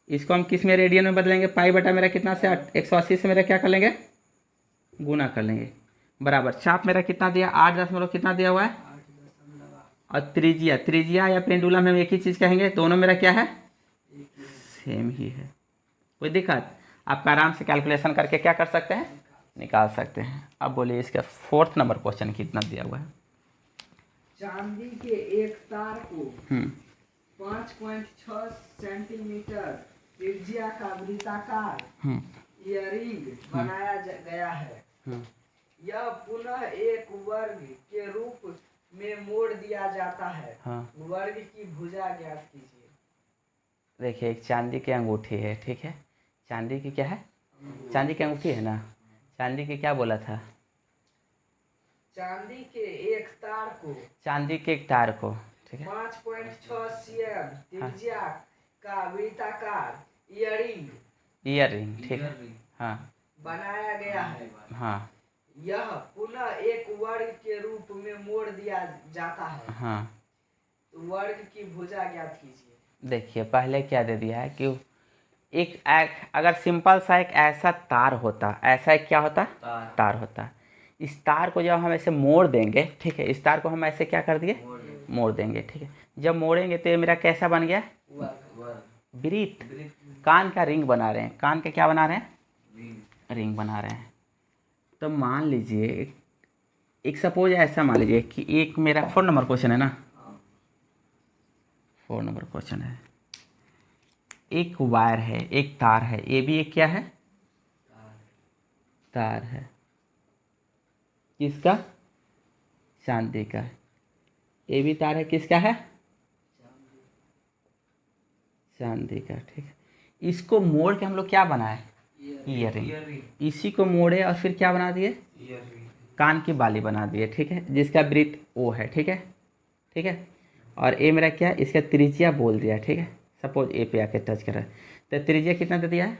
इसको हम किस में, रेडियन में बदलेंगे, पाई बटा मेरा कितना से 180 से मेरा क्या कर लेंगे, गुना कर लेंगे, बराबर चाप मेरा कितना दिया, 8 कितना दिया हुआ है, और त्रिज्या या पेंडुलम हम एक ही चीज़ कहेंगे, दोनों मेरा क्या है, सेम ही है। कोई दिक्कत, आप आराम से कैलकुलेशन करके क्या कर सकते हैं, निकाल सकते हैं। अब बोलिए इसका 4th नंबर क्वेश्चन कितना दिया हुआ है।
चांदी के एक तार को 5.6 सेंटीमीटर त्रिज्या का वृत्ताकार इयररिंग बनाया गया है। यह पुनः एक वर्ग के रूप में मोड़ दिया जाता है। वर्ग की भुजा ज्ञात कीजिए।
देखिए एक चांदी की अंगूठी है, ठीक है, चांदी की क्या है, चांदी की अंगूठी है ना, चांदी की क्या बोला था,
चांदी के एक तार को,
चांदी के एक तार को, ठीक है,
5.6 cm त्रिज्या का वृत्ताकार इयररिंग,
ठीक है, हाँ
बनाया गया है।
हाँ,
यह पुनः एक वर्ग के रूप में मोड़ दिया जाता है।
हाँ,
तो वर्ग की भुजा ज्ञात कीजिए।
देखिए पहले क्या दे दिया है कि एक अगर सिंपल सा एक ऐसा तार होता, ऐसा एक क्या होता, तार होता, इस तार को जब हम ऐसे मोड़ देंगे, ठीक है, इस तार को हम ऐसे क्या कर दिए, मोड़ देंगे, ठीक है। जब मोड़ेंगे तो ये मेरा कैसा बन गया, वृत्त, कान का रिंग बना रहे हैं, कान का क्या बना रहे हैं, रिंग बना रहे हैं। तो मान लीजिए एक सपोज ऐसा मान लीजिए कि एक मेरा 4 नंबर क्वेश्चन है ना, 4 नंबर क्वेश्चन है, एक वायर है, एक तार है, ये भी एक क्या है, तार है, किसका, चांदी का। ये भी तार है, किसका है? चांदी का, ठीक है। इसको मोड़ के हम लोग क्या बनाए? ईयरिंग। इसी को मोड़े और फिर क्या बना दिए? कान की बाली बना दिए, ठीक है, जिसका वृत्त ओ है, ठीक है, ठीक है। और ए मेरा क्या है? इसका त्रिज्या बोल दिया, ठीक है। सपोज ए पे आके टच कर रहा है, तो त्रिज्या कितना दे दिया है?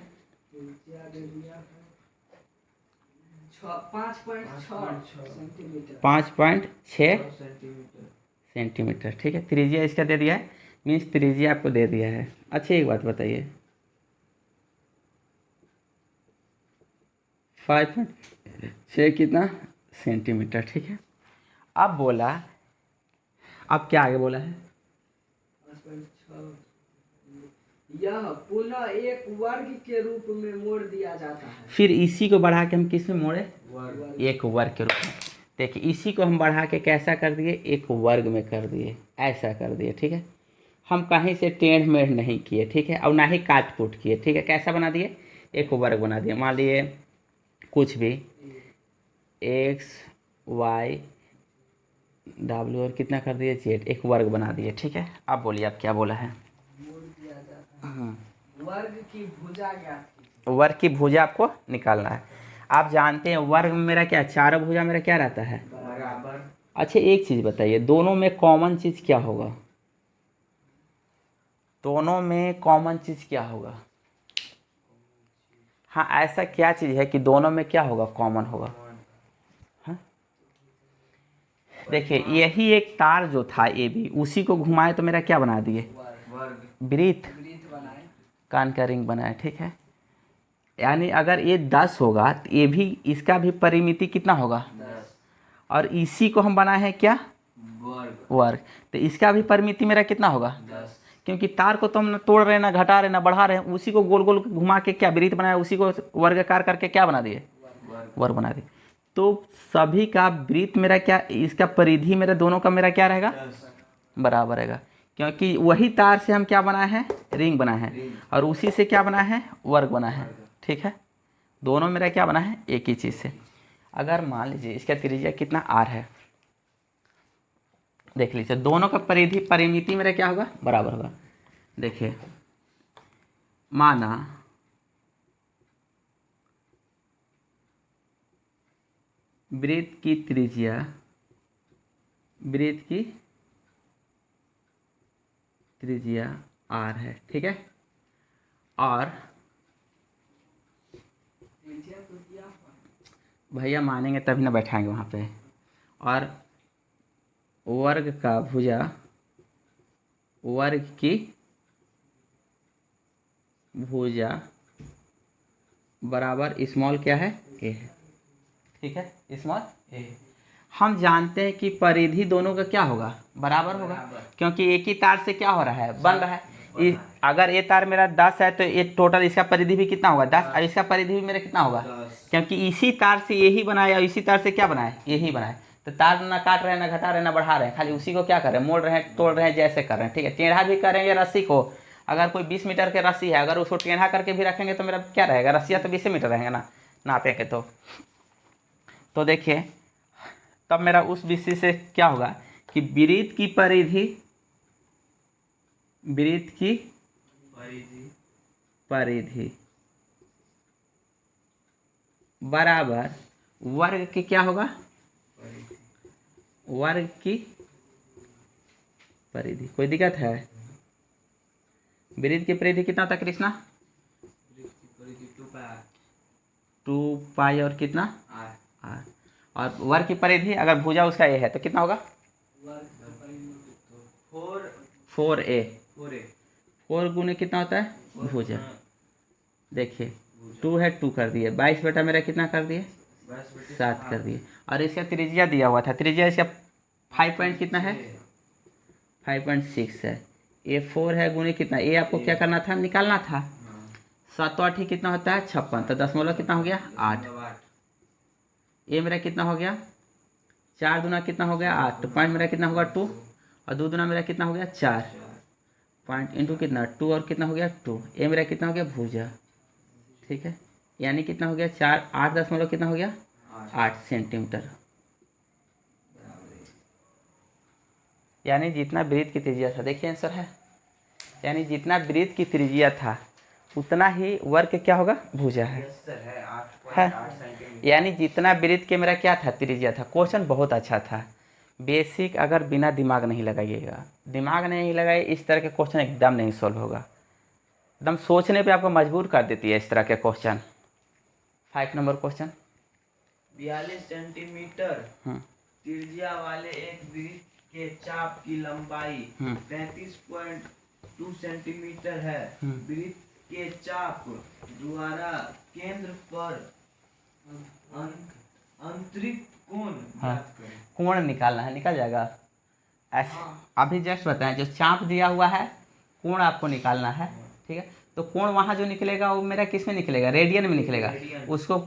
5.6 सेंटीमीटर, ठीक है। त्रिज्या इसका दे दिया है, मीन्स त्रिज्या आपको दे दिया है। अच्छा एक बात बताइए, 5.6 कितना सेंटीमीटर, ठीक है। अब बोला, अब क्या आगे बोला है?
यह पुनः एक वर्ग के रूप में मोड़ दिया जाता है।
फिर इसी को बढ़ा के हम किस में मोड़े? एक वर्ग के रूप में। देखिए इसी को हम बढ़ा के कैसा कर दिए? एक वर्ग में कर दिए, ऐसा कर दिए, ठीक है। हम कहीं से टेढ़ मेढ़ नहीं किए, ठीक है, और ना ही काट कूट किए, ठीक है। कैसा बना दिए? एक वर्ग बना दिए। मान लिए कुछ भी एक्स वाई डब्ल्यू और कितना कर दिए? जेड, एक वर्ग बना दिए, ठीक है। अब बोलिए आप क्या बोला है?
मोड़ दिया जाता है। वर्ग की भुजा ज्ञात कीजिए।
वर्ग की भुजा आपको निकालना है। आप जानते हैं वर्ग में मेरा क्या, चारों भुजा मेरा क्या रहता है?
बराबर।
अच्छा एक चीज़ बताइए, दोनों में कॉमन चीज़ क्या होगा? दोनों में कॉमन चीज़ क्या होगा? हाँ, ऐसा क्या चीज़ है कि दोनों में क्या होगा? कॉमन होगा। हाँ, देखिए यही एक तार जो था ए बी, उसी को घुमाए तो मेरा क्या बना दिए? वृत्त,
बनाए।
कान का रिंग बनाए, ठीक है। यानी अगर ये 10 होगा तो ये भी, इसका भी परिमिति कितना होगा?
10।
और इसी को हम बनाए हैं क्या? वर्ग। तो इसका भी परिमिति मेरा कितना होगा?
10।
क्योंकि तार को तो हम न तोड़ रहे हैं, ना घटा रहे हैं, ना बढ़ा रहे हैं, उसी को गोल गोल घुमा के क्या वृत्त बनाया, उसी को वर्गाकार करके क्या बना दिए? वर्ग बना दिए। तो सभी का वृत्त मेरा क्या, इसका परिधि मेरा दोनों का मेरा क्या रहेगा? बराबर रहेगा, क्योंकि वही तार से हम क्या बनाए हैं? रिंग बनाए हैं, और उसी से क्या बनाए हैं? वर्ग बनाए हैं, ठीक है। दोनों मेरा क्या बना है? एक ही चीज़ से। अगर मान लीजिए इसका त्रिज्या कितना आर है, देख लीजिए दोनों का परिधि परिमिति मेरा क्या होगा? बराबर होगा। देखिए माना वृत्त की त्रिज्या, वृत्त की त्रिज्या आर है, ठीक है, और भैया मानेंगे तभी ना बैठाएंगे वहाँ पे, और वर्ग का भुजा, वर्ग की भुजा बराबर स्मॉल क्या है? ए है, ठीक है, स्मॉल ए। हम जानते हैं कि परिधि दोनों का क्या होगा? बराबर होगा, क्योंकि एक ही तार से क्या हो रहा है? बन रहा है। अगर ये तार मेरा 10 है तो ये टोटल इसका परिधि भी कितना होगा? 10, और इसका परिधि भी मेरा कितना होगा? क्योंकि इसी तार से यही बनाया और इसी तार से क्या बनाए? यही बनाए। तो तार ना काट रहे हैं, ना घटा रहे हैं, ना बढ़ा रहे हैं, खाली उसी को क्या कर रहे हैं? मोड़ रहे हैं, तोड़ रहे हैं, जैसे कर रहे हैं, ठीक है। टेढ़ा भी करेंगे रस्सी को, अगर कोई 20 मीटर की रस्सी है, अगर उसको टेढ़ा करके भी रखेंगे तो मेरा क्या रहेगा? रस्सियाँ तो 20 मीटर रहेंगे ना, नापेंगे तो देखिए तब मेरा उस विषय से क्या होगा कि वृत्त की परिधि, वृत्त की परिधि बराबर वर्ग की क्या होगा? वर्ग की परिधि। कोई दिक्कत है? वृत्त की परिधि कितना होता है कृष्णा? 2 पाई और कितना? आर। और वर्ग की परिधि अगर भुजा उसका ए है तो कितना होगा? 4a। 4 गुने कितना होता है? भुजा। देखिए 2 है, 2 कर दिए, 22 बेटा मेरा कितना कर दिए? 7 कर दिए। और इसका त्रिज्या दिया हुआ था, त्रिज्या इसका 5 पॉइंट कितना है? 5.6 है। ये 4 है गुने कितना? ये आपको क्या करना था? निकालना था। 7 8 ही कितना होता है? 56। तो दशमलव कितना हो गया? 8। ये मेरा कितना हो गया? 4 दूना कितना हो गया? 8। तो पॉइंट मेरा कितना होगा? 2, और 2 दूना मेरा कितना हो गया? 4। पॉइंट इंटू कितना? 2 और कितना हो गया? 2। ये मेरा कितना हो गया? भुजा, ठीक है। यानी कितना हो गया? 4 8 दशमलव कितना हो गया? 8 सेंटीमीटर। यानी जितना वृत्त की त्रिज्या था, देखिए आंसर है, यानी जितना वृत्त की त्रिज्या था उतना ही वर्ग क्या होगा, भुजा है।
यस सर है,
है
8.8 सेंटीमीटर।
यानी जितना वृत्त के मेरा क्या था, त्रिज्या था। क्वेश्चन बहुत अच्छा था। बेसिक अगर बिना दिमाग नहीं लगाइएगा, दिमाग नहीं लगाए, इस तरह के क्वेश्चन एकदम नहीं सॉल्व होगा। एकदम सोचने पे आपको मजबूर कर देती है इस तरह के क्वेश्चन। 5 number question.
42 सेंटीमीटर त्रिज्या वाले एक वृत्त के चाप की लंबाई 33.2 सेंटीमीटर है। वृत्त के चाप द्वारा केंद्र पर अंतरित कोण ज्ञात करें।
कोण निकालना है, निकल जाएगा ऐसे। अभी जस्ट बताएं, जो चाप दिया हुआ है कोण आपको निकालना है, ठीक है। तो कोण वहाँ जो निकलेगा वो मेरा किस में निकलेगा, रेडियन में निकलेगा। उसको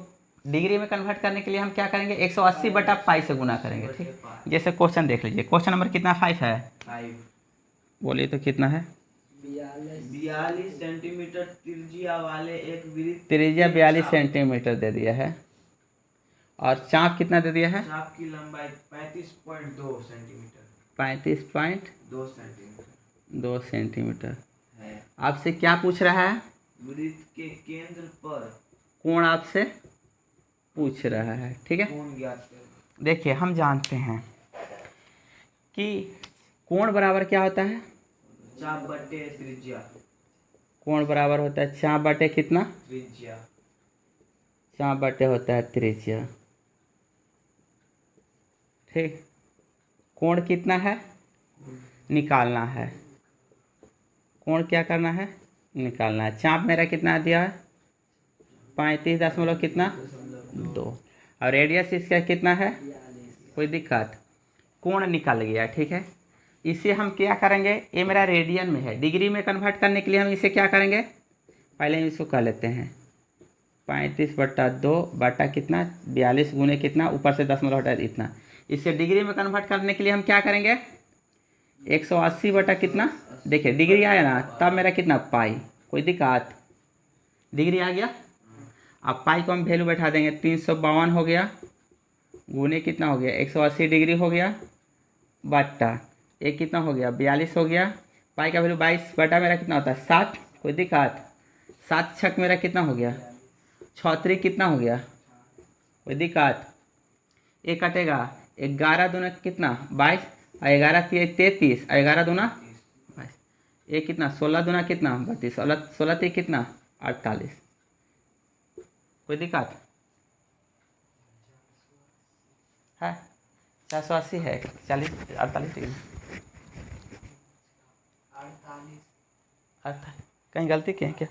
डिग्री में कन्वर्ट करने के लिए हम क्या करेंगे, 180/पाई से गुना करेंगे, ठीक। जैसे क्वेश्चन देख लीजिए, क्वेश्चन नंबर कितना, 5 है।
5
बोलिए तो कितना है,
42 सेंटीमीटर त्रिज्या वाले एक वृत्त,
त्रिज्या 42 सेंटीमीटर दे दिया है, और चाप कितना दे दिया है,
चाप की लंबाई 35.2 सेंटीमीटर।
35.2
सेंटीमीटर
सेंटीमीटर
है।
आपसे क्या पूछ रहा है,
वृत्त के केंद्र पर
कोण आपसे पूछ रहा है, ठीक है।
कोण ज्ञात करें।
देखिए हम जानते हैं कि कोण बराबर क्या होता है,
चाप बटे त्रिज्या।
कोण बराबर होता है चाप बटे कितना,
त्रिज्या।
चाप बटे होता है त्रिज्या, ठीक। कोण कितना है, निकालना है, कोण क्या करना है, निकालना है। चाप मेरा कितना दिया है, 35 दशमलव कितना 2, और रेडियस इसका कितना है, कोई दिक्कत, कोण निकल गया, ठीक है। इसे हम क्या करेंगे, ये मेरा रेडियन में है, डिग्री में कन्वर्ट करने के लिए हम इसे क्या करेंगे, पहले हम इसको कर लेते हैं, 35/2 बटा कितना 42 गुने कितना, ऊपर से दशमलव हटा इतना। इसे डिग्री में कन्वर्ट करने के लिए हम क्या करेंगे, 180 बटा कितना, देखिए डिग्री आया ना, तब मेरा कितना पाई, कोई दिक्कत, डिग्री आ गया। अब पाई को हम वैल्यू बैठा देंगे, 352 हो गया, गुने कितना हो गया 180 डिग्री हो गया, बटा एक कितना हो गया 42 हो गया, पाई का वैल्यू 22 बटा मेरा कितना होता है 7, कोई दिक्कत, 7 छक मेरा कितना हो गया 36 कितना हो गया, कोई दिक्कत, एक कटेगा 11 दूना कितना 22, और 11 33, और 11 दूना 22, एक कितना 16 दूना कितना 32, 16 3 कितना 48, कोई दिक्कत है, 480 है, 40 48 डिग्री, कहीं गलती की है क्या,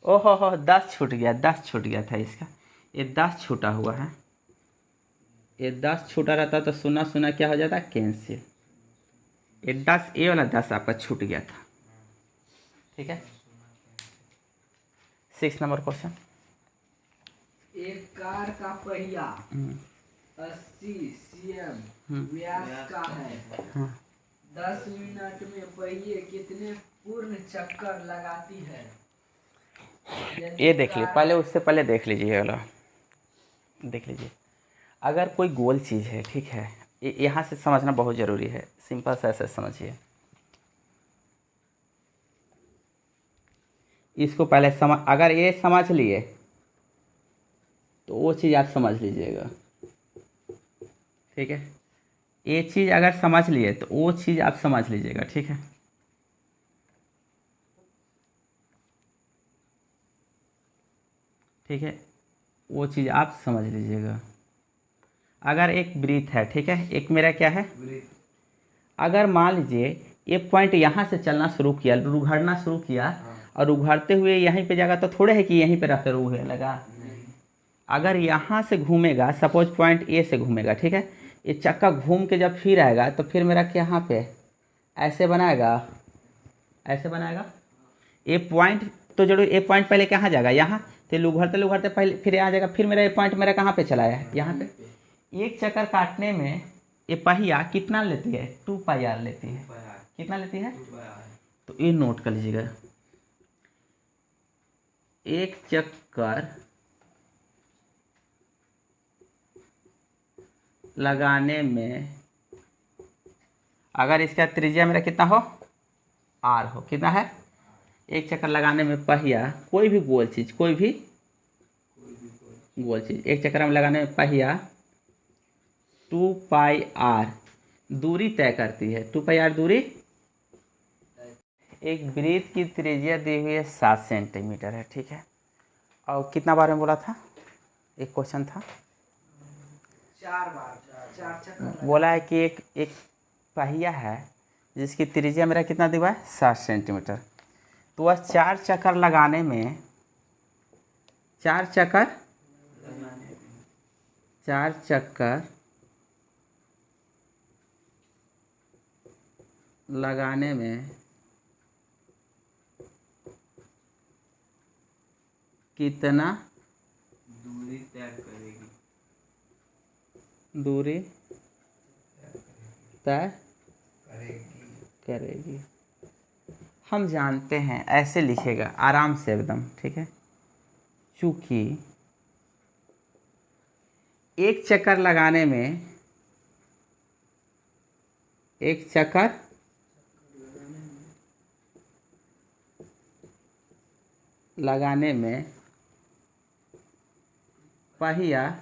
ओहो हो 10 छूट गया, 10 छूट गया था इसका, ये 10 छूटा हुआ है, ये 10 छूटा रहता तो 0 0 क्या हो जाता कैंसिल, ये 10 ये वाला 10 आपका छूट गया था, ठीक है। 6 नंबर क्वेश्चन।
एक कार का पहिया 80 cm व्यास का है। 10 मिनट में पहिए कितने पूर्ण चक्कर लगाती है।
ये देख लीजिए, पहले उससे पहले देख लीजिए ये वाला, देख लीजिए, अगर कोई गोल चीज़ है, ठीक है, यहाँ से समझना बहुत ज़रूरी है, सिंपल सा ऐसे समझिए, इसको पहले समझ, अगर ये समझ लिए तो वो चीज़ आप समझ लीजिएगा, ठीक है। ये चीज़ अगर समझ लिए तो वो चीज़ आप समझ लीजिएगा, ठीक है। ठीक है, वो चीज़ आप समझ लीजिएगा। अगर एक वृत्त है, ठीक है, एक मेरा क्या है, अगर मान लीजिए ये पॉइंट यहाँ से चलना शुरू किया, उघाड़ना शुरू किया, और उघाड़ते हुए यहीं पे जाएगा तो थोड़े है कि यहीं पे रहकर उघे लगा, अगर यहाँ से घूमेगा, सपोज पॉइंट ए से घूमेगा, ठीक है, ये चक्का घूम के जब फिर आएगा तो फिर मेरा क्या यहाँ पे ऐसे बनाएगा, ऐसे बनाएगा, ये पॉइंट तो जरूर, ये पॉइंट पहले कहाँ जाएगा, यहाँ, तो उघाड़ते उघाड़ते पहले फिर यहाँ जाएगा, फिर मेरा ये पॉइंट मेरा कहाँ पे चला है, यहाँ पे। एक चक्कर काटने में ये पहिया कितना लेती है, 2πr लेती है, कितना लेती है, तो ये नोट कर लीजिएगा, एक चक्कर लगाने में अगर इसका त्रिज्या मेरा कितना हो, आर हो, कितना है, एक चक्कर लगाने में पहिया, कोई भी गोल चीज़, कोई भी गोल चीज़ एक चक्कर में लगाने में पहिया 2πr दूरी तय करती है। 2πr दूरी, एक वृत्त की त्रिज्या दी हुई है 7 सेंटीमीटर है, ठीक है। और कितना बार में बोला था, एक क्वेश्चन था,
4 बार, 4 चक्कर
बोला है कि एक पहिया है जिसकी त्रिज्या मेरा कितना दिया है, 7 सेंटीमीटर। तो वह 4 चक्कर लगाने में, 4 चक्कर लगाने में कितना
दूरी तय करेगी,
दूरी तय करेगी। हम जानते हैं, ऐसे लिखेगा आराम से एकदम, ठीक है। चूँकि एक चक्कर लगाने में, एक चक्कर लगाने में पहिया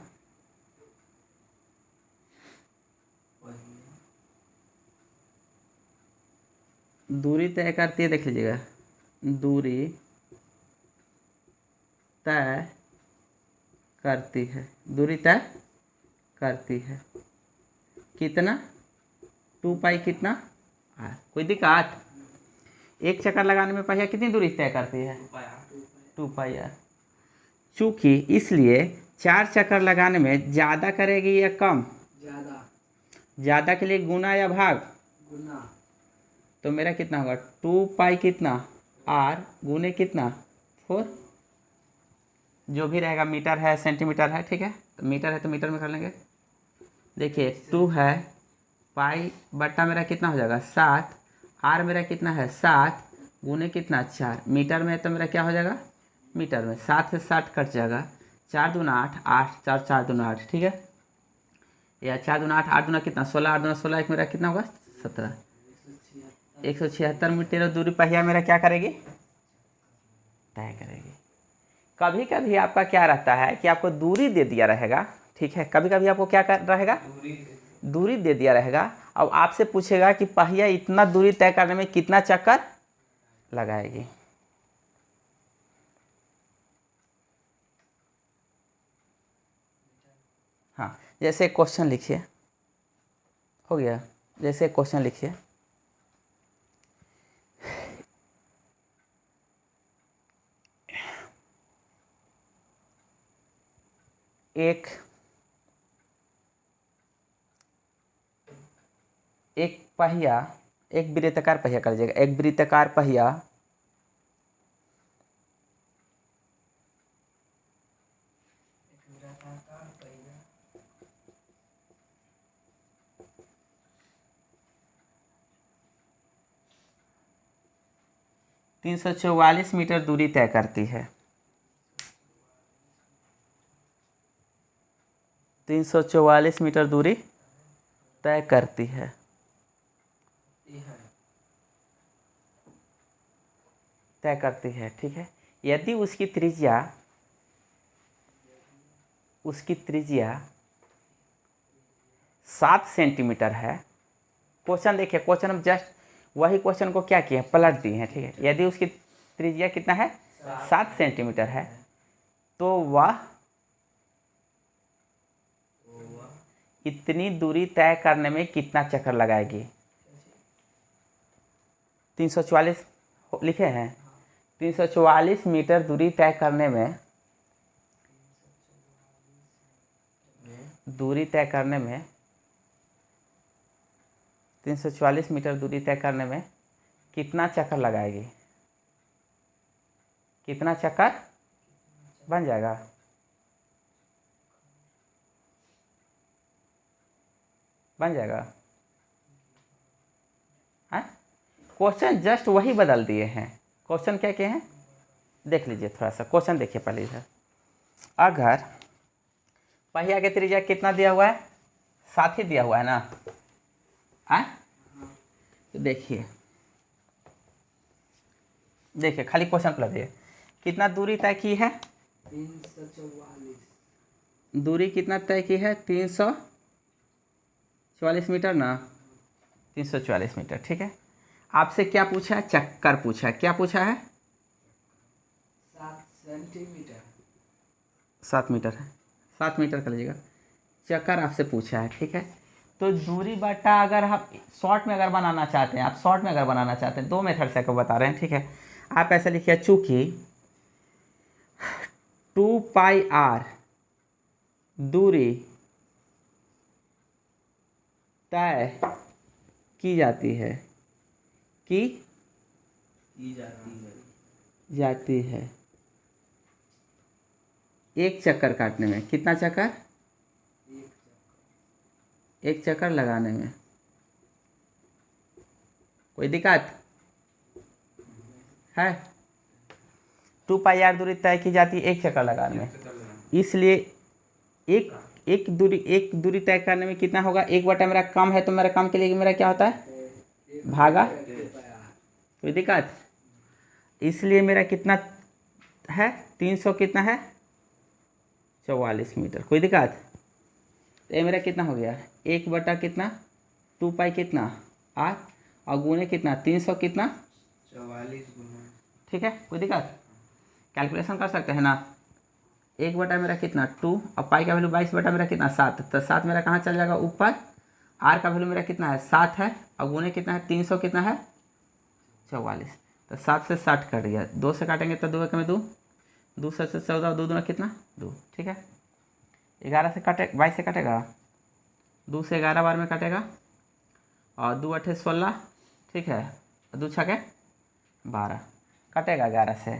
दूरी तय करती है, देख लीजिएगा, दूरी तय करती है, दूरी तय करती है, कितना, 2π कितना आर। कोई दिक्कत, एक चक्कर लगाने में पहिया कितनी दूरी तय करती है, 2πr। चूँकि इसलिए 4 चक्कर लगाने में ज़्यादा करेगी या कम, ज़्यादा के लिए गुना या भाग,
गुना,
तो मेरा कितना होगा, 2π कितना आर गुने कितना 4, जो भी रहेगा, मीटर है सेंटीमीटर है, ठीक है, तो मीटर है तो मीटर में कर लेंगे। देखिए 2 है, पाई बट्टा मेरा कितना हो जाएगा 7, आर मेरा कितना है 7 गुने कितना 4, मीटर में तो मेरा क्या हो जाएगा, मीटर में 7 से 60 कट जाएगा, 4 दूना 8, 8 4 4 दूना 8, ठीक है, या 4 दूना 8, 8 दूना कितना 16, 8 दूना 16, एक मेरा कितना होगा 17, 176 मीटर दूरी पहिया मेरा क्या करेगी, तय करेगी। कभी कभी आपका क्या रहता है कि आपको दूरी दे दिया रहेगा, ठीक है, कभी कभी आपको क्या कर रहेगा, दूरी दे दिया रहेगा, अब आपसे पूछेगा कि पहिया इतना दूरी तय करने में कितना चक्कर लगाएगी। हाँ, जैसे क्वेश्चन लिखिए, हो गया, जैसे क्वेश्चन लिखिए, एक पहिया, एक वृत्ताकार पहिया कर लीजिएगा, एक वृत्ताकार पहिया 344 मीटर दूरी तय करती है, 344 मीटर दूरी तय करती है, तय करती है, ठीक है। यदि उसकी त्रिज्या 7 सेंटीमीटर है, क्वेश्चन देखिए, क्वेश्चन हम जस्ट वही क्वेश्चन को क्या किए, पलट दिए हैं, ठीक है। यदि उसकी त्रिज्या कितना है 7 सेंटीमीटर है, तो वह इतनी दूरी तय करने में कितना चक्कर लगाएगी, 344 लिखे हैं, 344 मीटर दूरी तय करने में, दूरी तय करने में 344 मीटर दूरी तय करने में कितना चक्कर लगाएगी, कितना चक्कर बन जाएगा, बन जाएगा। हाँ, क्वेश्चन जस्ट वही बदल दिए हैं, क्वेश्चन क्या क्या हैं देख लीजिए, थोड़ा सा क्वेश्चन देखिए पहले इधर। अगर पहिया के त्रिज्या कितना दिया हुआ है, 7 ही दिया हुआ है ना, तो देखिए देखिए खाली क्वेश्चन पलट दिए, कितना दूरी तय की है?
344।
दूरी कितना तय की है? 344 मीटर ना, 344 मीटर। ठीक है, आपसे क्या पूछा है? चक्कर पूछा है। क्या पूछा है?
7 सेंटीमीटर।
7 मीटर है, 7 मीटर कर लीजिएगा। चक्कर आपसे पूछा है। ठीक है, तो दूरी बटा अगर हम शॉर्ट में अगर बनाना चाहते हैं, आप शॉर्ट में अगर बनाना चाहते हैं, दो मेथड से आपको बता रहे हैं। ठीक है, आप ऐसे लिखिए, चूंकि 2πr दूरी तय की जाती है, की जाती है एक चक्कर काटने में। कितना चक्कर? एक चक्कर लगाने में। कोई दिक्कत है? 2πr दूरी तय की जाती है एक चक्कर लगाने में, इसलिए एक दूरी तय करने में कितना होगा? 1/, मेरा कम है तो मेरा कम के लिए मेरा क्या होता है? भागा। कोई दिक्कत? इसलिए मेरा कितना है? 300 कितना है? 44 मीटर। कोई दिक्कत? तो ये मेरा कितना हो गया? 1/, कितना? 2π कितना? r, और गुने कितना? 300 कितना?
44 गुना।
ठीक है, कोई दिक्कत? कैलकुलेशन कर सकते हैं ना। 1/, मेरा कितना? 2, और पाई का वैल्यू 22/, मेरा कितना? 7। तो 7 मेरा कहाँ चल जाएगा? ऊपर। r का वैल्यू मेरा कितना है? 7 है, और गुने कितना है? 300 कितना है? 44। तो 7 से 60 कट गया, 2 से काटेंगे तो 2 में 2, 2 से 14, 2 दूना कितना? 2। ठीक है, 11 से काटे, 22 से काटेगा, 2 से 11 बार में काटेगा, और 2 8 16। ठीक है, 2 6 12 कटेगा 11 से,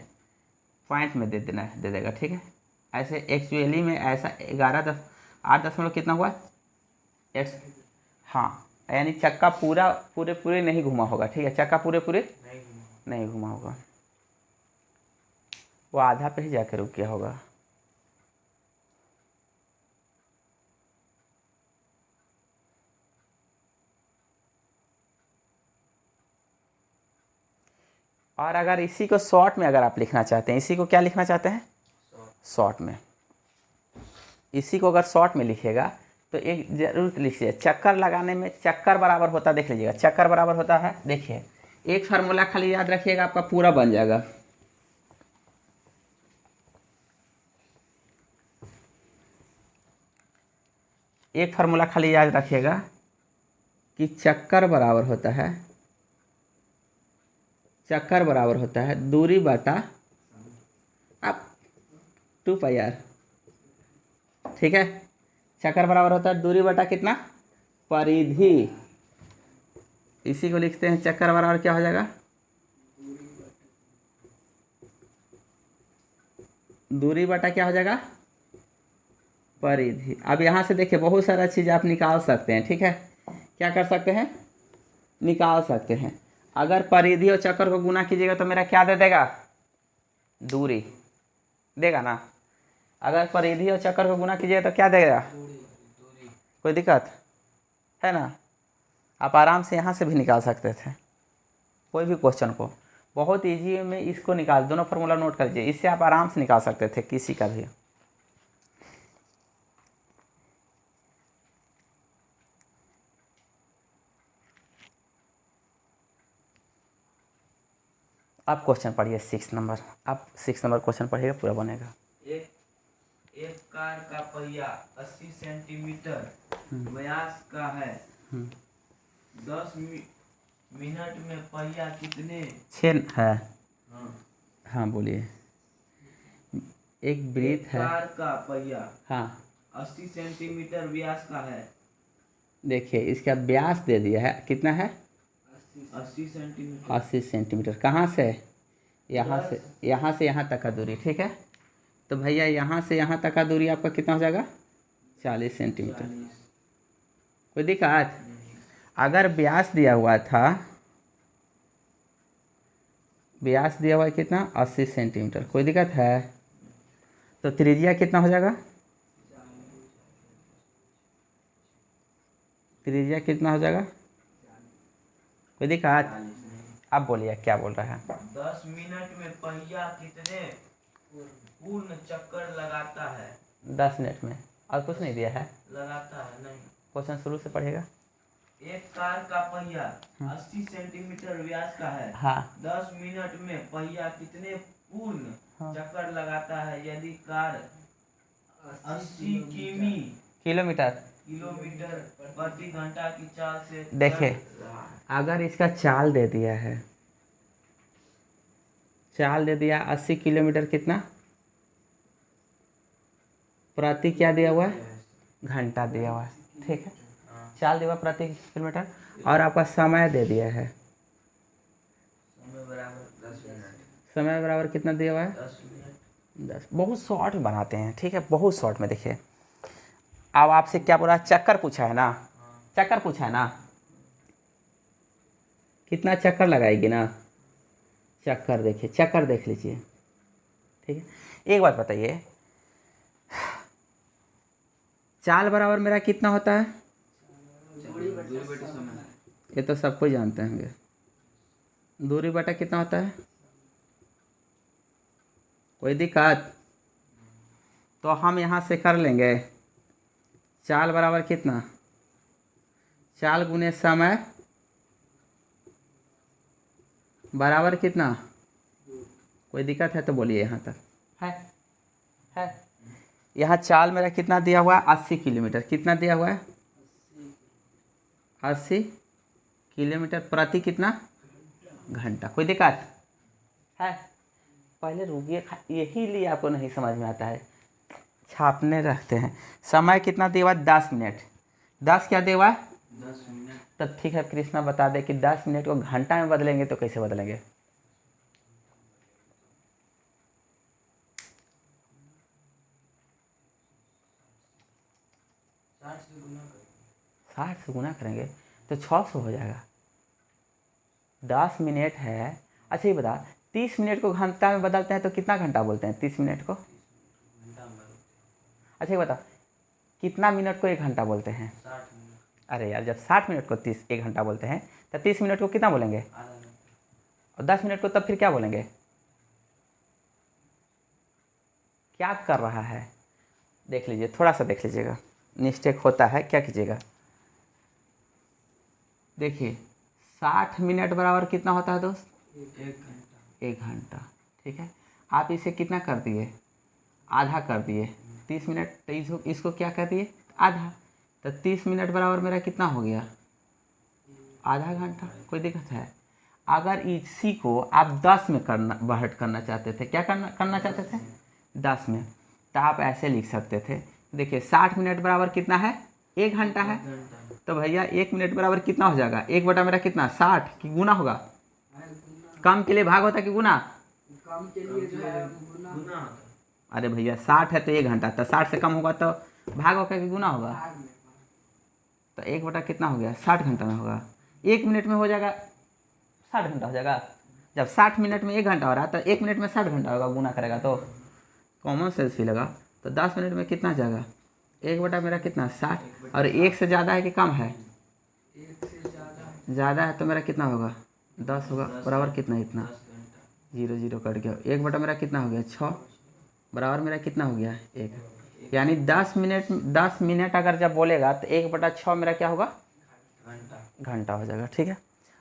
पॉइंट में दे देना है, दे देगा। ठीक है, ऐसे एक्चुअली में ऐसा 8 दशमलव कितना हुआ? हाँ, यानी चक्का पूरे नहीं घुमा होगा। ठीक है, चक्का पूरे नहीं घुमा होगा, वो आधा पे ही जाकर रुक गया होगा। और अगर इसी को शॉर्ट में अगर आप लिखना चाहते हैं, इसी को क्या लिखना चाहते हैं? शॉर्ट में। इसी को अगर शॉर्ट में लिखिएगा तो एक जरूर लिखिए, चक्कर लगाने में चक्कर बराबर होता, देख लीजिएगा, चक्कर बराबर होता है। देखिए, एक फार्मूला खाली याद रखिएगा, आपका पूरा बन जाएगा। एक फार्मूला खाली याद रखिएगा कि चक्कर बराबर होता है दूरी बटा अब 2πr। ठीक है, चक्कर बराबर होता है दूरी बटा कितना? परिधि। इसी को लिखते हैं, चक्कर बराबर क्या हो जाएगा? दूरी बटा क्या हो जाएगा? परिधि। अब यहाँ से देखिए, बहुत सारा चीज़ आप निकाल सकते हैं। ठीक है, क्या कर सकते हैं? निकाल सकते हैं। अगर परिधि और चक्कर को गुना कीजिएगा तो मेरा क्या दे देगा? दूरी देगा ना। अगर परिधि और चक्कर को गुना कीजिएगा तो क्या देगा? कोई दिक्कत है ना? आप आराम से यहाँ से भी निकाल सकते थे कोई भी क्वेश्चन को, बहुत इजी में इसको निकाल, दोनों फार्मूला नोट कर लीजिए, इससे आप आराम से निकाल सकते थे किसी का भी। आप क्वेश्चन पढ़िए 6 नंबर, आप 6 नंबर क्वेश्चन पढ़िएगा, पूरा बनेगा।
एक कार का पहिया 80 सेंटीमीटर व्यास का है। 10 मिनट में पहिया कितने
6 है?
हाँ,
हाँ बोलिए। एक वृत्त है,
कार का पहिया
हाँ
80 सेंटीमीटर व्यास का है।
देखिए, इसका व्यास दे दिया है, कितना है?
80 सेंटीमीटर।
80 सेंटीमीटर। कहाँ से? यहाँ से यहाँ तक का दूरी। ठीक है, तो भैया यहाँ से यहाँ तक का दूरी आपका कितना हो जाएगा? 40 सेंटीमीटर। कोई दिक्कत? अगर व्यास दिया हुआ था, व्यास दिया हुआ है कितना? 80 सेंटीमीटर। कोई दिक्कत है? तो त्रिज्या कितना हो जाएगा? त्रिज्या कितना हो जाएगा? कोई दिक्कत? अब बोलिए क्या बोल रहा है।
10 मिनट में पहिया कितने पूर्ण चक्कर लगाता है?
10 मिनट में, और कुछ नहीं दिया है।
लगाता है नहीं।
क्वेश्चन शुरू से पढ़ेगा।
एक कार का पहिया 80 सेंटीमीटर व्यास का है।
हाँ
10 मिनट में पहिया कितने पूर्ण
हाँ।
चक्कर लगाता है यदि कार 80
किलोमीटर
किलोमीटर प्रति घंटा की चाल से
देखिए,
चल रहा है?
अगर इसका चाल दे दिया है, चाल दे दिया 80 किलोमीटर कितना प्रति क्या दिया हुआ है, घंटा दिया हुआ है, ठीक है। चाल दिया हुआ प्रति किलोमीटर, और आपका समय दे दिया है,
समय बराबर 10 मिनट।
समय बराबर कितना दिया हुआ है,
10 मिनट।
10। बहुत शॉर्ट में बनाते हैं, ठीक है, बहुत शॉर्ट में। देखिए अब आपसे क्या बोला, चक्कर पूछा है ना, चक्कर पूछा है ना, कितना चक्कर लगाएगी ना, चक्कर देखिए, चक्कर देख लीजिए, ठीक है। एक बात बताइए, चाल बराबर मेरा कितना होता है, ये तो सबको जानते होंगे। दूरी बटा कितना होता है, कोई दिक्कत? तो हम यहाँ से कर लेंगे, चाल बराबर कितना, चाल गुने समय बराबर कितना, कोई दिक्कत है तो बोलिए। यहाँ तक है। यहाँ चाल मेरा कितना दिया हुआ है, 80 किलोमीटर। कितना दिया हुआ है, 80 किलोमीटर प्रति कितना घंटा। कोई दिक्कत है? पहले रुकिए, यही लिए आपको नहीं समझ में आता है, छापने रखते हैं। समय कितना दिया हुआ है, 10 मिनट। 10 क्या दिया हुआ है,
10 मिनट।
तब ठीक है, कृष्णा बता दे कि 10 मिनट को घंटा में बदलेंगे तो कैसे बदलेंगे। 60 से गुना करेंगे तो 600 हो जाएगा। 10 मिनट है। अच्छा ये बता, 30 मिनट को घंटा में बदलते हैं तो कितना घंटा बोलते हैं 30 मिनट को? अच्छा ये बता, कितना मिनट को 1 घंटा बोलते हैं?
60 मिनट।
अरे यार, जब 60 मिनट को 1 घंटा बोलते हैं तो 30 मिनट को कितना बोलेंगे,
आधा घंटा।
और 10 मिनट को तब फिर क्या बोलेंगे? क्या कर रहा है, देख लीजिए, थोड़ा सा देख लीजिएगा, मिस्टेक होता है, क्या कीजिएगा। देखिए 60 मिनट बराबर कितना होता है दोस्त,
1 घंटा।
1 घंटा, ठीक है। आप इसे कितना कर दिए, आधा कर दिए। 30 मिनट तो इसको क्या कर दिए, आधा। तो 30 मिनट बराबर मेरा कितना हो गया, आधा घंटा। कोई दिक्कत है? अगर इसी को आप 10 में बहट करना चाहते थे, क्या करना चाहते थे, 10 में, तो आप ऐसे लिख सकते थे। देखिए 60 मिनट बराबर कितना है, 1 घंटा है। तो भैया 1 मिनट बराबर कितना हो जाएगा, 1 बटा मेरा कितना 60 की गुना होगा, कम के लिए भाग होता है कि गुना,
कम के लिए जो है गुना
गुना।
अरे भैया 60 है तो 1 घंटा, तो 60 से कम होगा तो भाग होगा कि गुना होगा,
भाग में।
तो 1 बटा कितना हो गया, 60 घंटा में होगा। 1 मिनट में हो जाएगा 60 घंटा हो जाएगा। जब 60 मिनट में 1 घंटा हो रहा है तो 1 मिनट में 60 घंटा होगा, गुना करेगा तो कॉमन सेंस भी लगा। तो 10 मिनट में कितना जाएगा, 1 बटा मेरा कितना 60, और 1 से ज़्यादा है कि कम है,
1 से ज़्यादा
ज़्यादा है तो मेरा कितना होगा, 10 होगा, बराबर कितना, इतना
10 घंटा।
0 0 कट गया। 1 बटा मेरा कितना हो गया 6, बराबर मेरा कितना हो गया 1। यानी 10 मिनट अगर जब बोलेगा तो 1 बटा 6 मेरा क्या होगा,
घंटा।
घंटा हो जाएगा, ठीक है।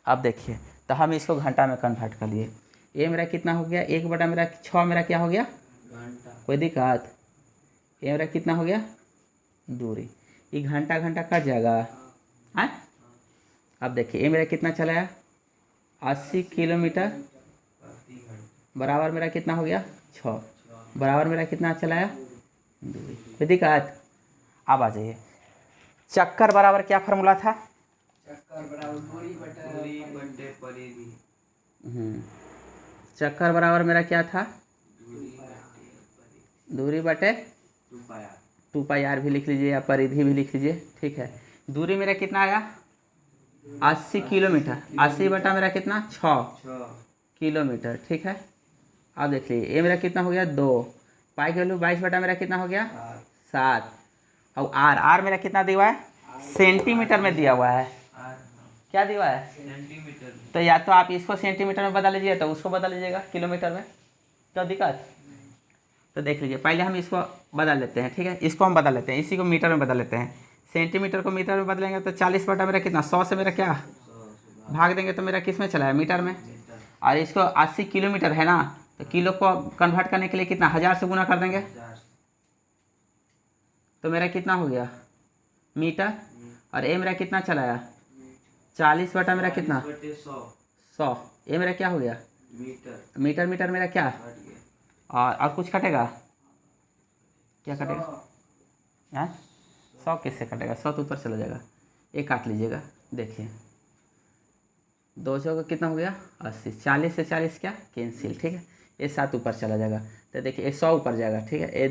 अब देखिए, तो हम इसको घंटा में कन्वर्ट कर लिए। ये मेरा कितना हो गया, 1 बटा मेरा 6 मेरा क्या हो गया,
घंटा।
कोई दिक्कत? ये मेरा कितना हो गया, दूरी। ये घंटा घंटा कट जाएगा है। अब देखिए ये मेरा कितना चला है, 80 किलोमीटर
प्रति घंटा।
बराबर मेरा कितना हो गया 6, बराबर मेरा कितना चलाया दूरी। कोई दिक्कत? अब आ जाइए, चक्कर बराबर क्या फार्मूला था,
चक्कर बराबर दूरी बटा
दूरी बटे परिधि।
चक्कर बराबर मेरा क्या था,
दूरी बटे परिधि।
दूरी बटे
2 पाया।
2 पाई आर भी लिख लीजिए या परिधि भी लिख लीजिए, ठीक है। दूरी मेरा कितना आया 80 किलोमीटर, 80 बटा मेरा कितना 6 किलोमीटर, ठीक है। अब देख लीजिए ये मेरा कितना हो गया 2, पाई की वैल्यू 22 बटा मेरा कितना हो गया 7, और आर मेरा कितना दिया हुआ है, सेंटीमीटर में दिया हुआ है, क्या दिया है?
सेंटीमीटर में।
तो या तो आप इसको सेंटीमीटर में बदल लीजिए तो उसको बदल लीजिएगा किलोमीटर में, क्या दिक्कत? तो देख लीजिए, पहले हम इसको बदल लेते हैं, ठीक है, इसको हम बदल लेते हैं, इसी को मीटर में बदल लेते हैं। सेंटीमीटर को मीटर में बदलेंगे तो 40 बटा मेरा कितना, 100 से मेरा क्या भाग देंगे तो मेरा किस में चला है, मीटर में। और इसको 80 किलोमीटर है ना, तो किलो को कन्वर्ट करने के लिए कितना, 1000 से गुना कर देंगे तो मेरा कितना हो गया मीटर। और ए मेरा कितना चलाया, 40 बटा मेरा कितना 100। ये मेरा क्या हो गया
मीटर।
मीटर। मीटर मेरा क्या,
हट गया।
और कुछ कटेगा, क्या कटेगा हैं? 100 किससे कटेगा, 100 तो ऊपर चला जाएगा, ये काट लीजिएगा। देखिए 200 का कितना हो गया 80, 40 से 40 क्या कैंसिल, ठीक है, ये 7 ऊपर चला जाएगा। तो देखिए ये 100 ऊपर जाएगा, ठीक है, ये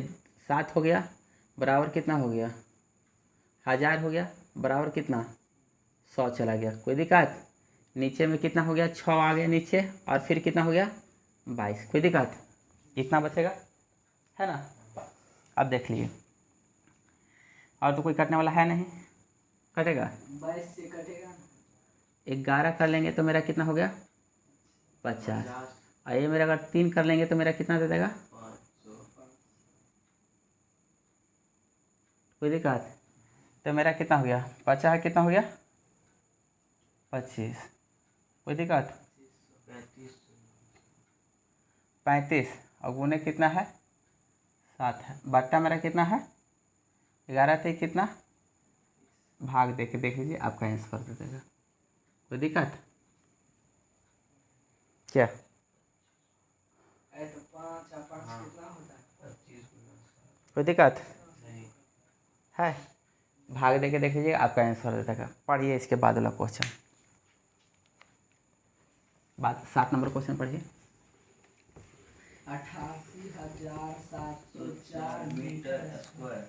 7 हो गया बराबर कितना हो गया 1000 हो गया बराबर कितना 100 चला गया, कोई दिक्कत? नीचे में कितना हो गया 6 आ गया नीचे, और फिर कितना हो गया 22, कोई दिक्कत? इतना बचेगा है ना। अब देख लीजिए, और तो कोई कटने वाला है नहीं, कटेगा
22 से कटेगा ना।
11 कर लेंगे तो मेरा कितना हो गया 50, और ये मेरा अगर 3 कर लेंगे तो मेरा कितना दे देगा, कोई दिक्कत? तो मेरा कितना हो गया 50, कितना हो गया 25, कोई दिक्कत? 35 और गुने कितना है 7 है, बट्टा मेरा कितना है 11 थे कितना, भाग दे के देख लीजिए आपका आंसर दे देगा, कोई दिक्कत क्या?
तो 5 और 5 कितना होता है?
25
कोई दिक्कत
नहीं।
है? भाग दे के देख लीजिए आपका आंसर दे देगा। पढ़िए इसके बाद वाला क्वेश्चन, बात 7 नंबर क्वेश्चन पढ़िए।
88,704
मीटर स्क्वायर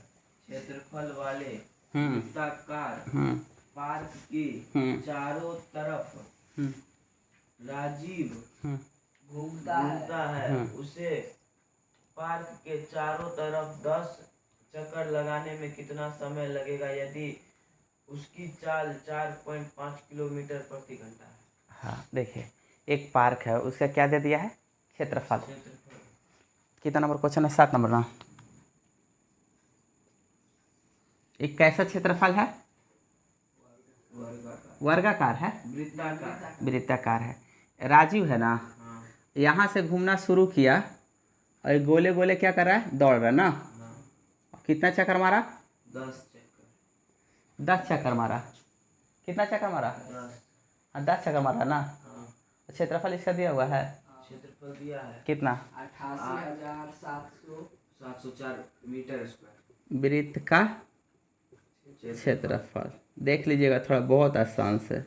क्षेत्रफल वाले
हम्म
वृत्ताकार
हम्म
पार्क की
हम्म
चारों तरफ
हम्म
राजीव
हम्म
घूमता
घूमता है, उसे पार्क के चारों तरफ 10 चक्कर लगाने में कितना समय लगेगा यदि उसकी चाल 4.5 किलोमीटर प्रति घंटा है।
हाँ देखिए, एक पार्क है, उसका क्या दे दिया है क्षेत्रफल।
क्षेत्रफल
कितना नंबर क्वेश्चन है 7 नंबर ना। एक कैसा क्षेत्रफल है,
वर्गाकार
वर्गाकार है,
वृत्ताकार।
वृत्ताकार है। राजीव है ना,
हाँ
यहाँ से घूमना शुरू किया और ये गोले गोले क्या कर रहा है, दौड़ रहा है ना।
हाँ।
कितना चक्कर मारा
10 चक्कर
10 चक्कर मारा, कितना चक्कर मारा
10।
हाँ 10 चक्कर मारा ना।
हाँ
क्षेत्रफल इसका दिया हुआ है
क्षेत्रफल दिया है
कितना,
88,704
मीटर स्क्वायर।
वृत्त का क्षेत्रफल देख लीजिएगा, थोड़ा बहुत आसान से।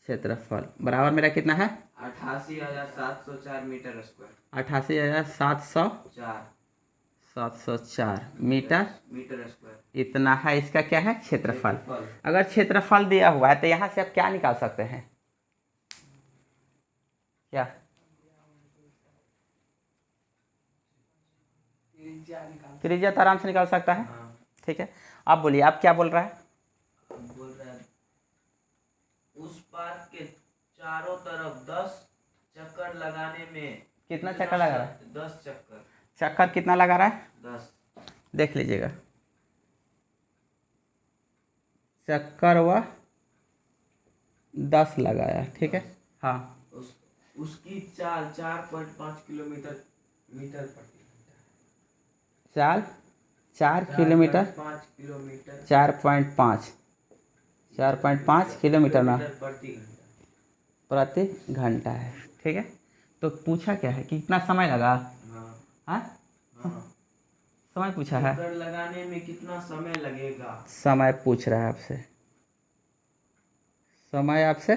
क्षेत्रफल बराबर मेरा कितना है
88,704 metre square.
88,704 metre
metre square.
इतना है इसका क्या है क्षेत्रफल। अगर क्षेत्रफल दिया हुआ है तो यहाँ से आप क्या निकाल सकते हैं, क्या त्रिज्या तो आराम से निकाल सकता है,
हाँ
ठीक है। आप बोलिए, आप क्या बोल रहा है,
बोल रहा है उस पार्क के चारों तरफ 10 चक्कर लगाने में
कितना चक्कर लगा रहा है,
10 चक्कर।
चक्कर कितना लगा रहा है
10
देख लीजिएगा, चक्कर वह 10 लगाया, ठीक है। हाँ
उसकी चाल 4.5 किलोमीटर मीटर प्रति घंटा।
चाल 4 किलोमीटर
5 किलोमीटर
4.5 किलोमीटर ना
प्रति घंटा।
प्रति घंटा है, ठीक है। तो पूछा क्या है कि कितना समय लगा,
हाँ
हाँ
हाँ।
समय पूछा है,
चक्कर लगाने में कितना समय लगेगा।
समय पूछ रहा है आपसे, समय आपसे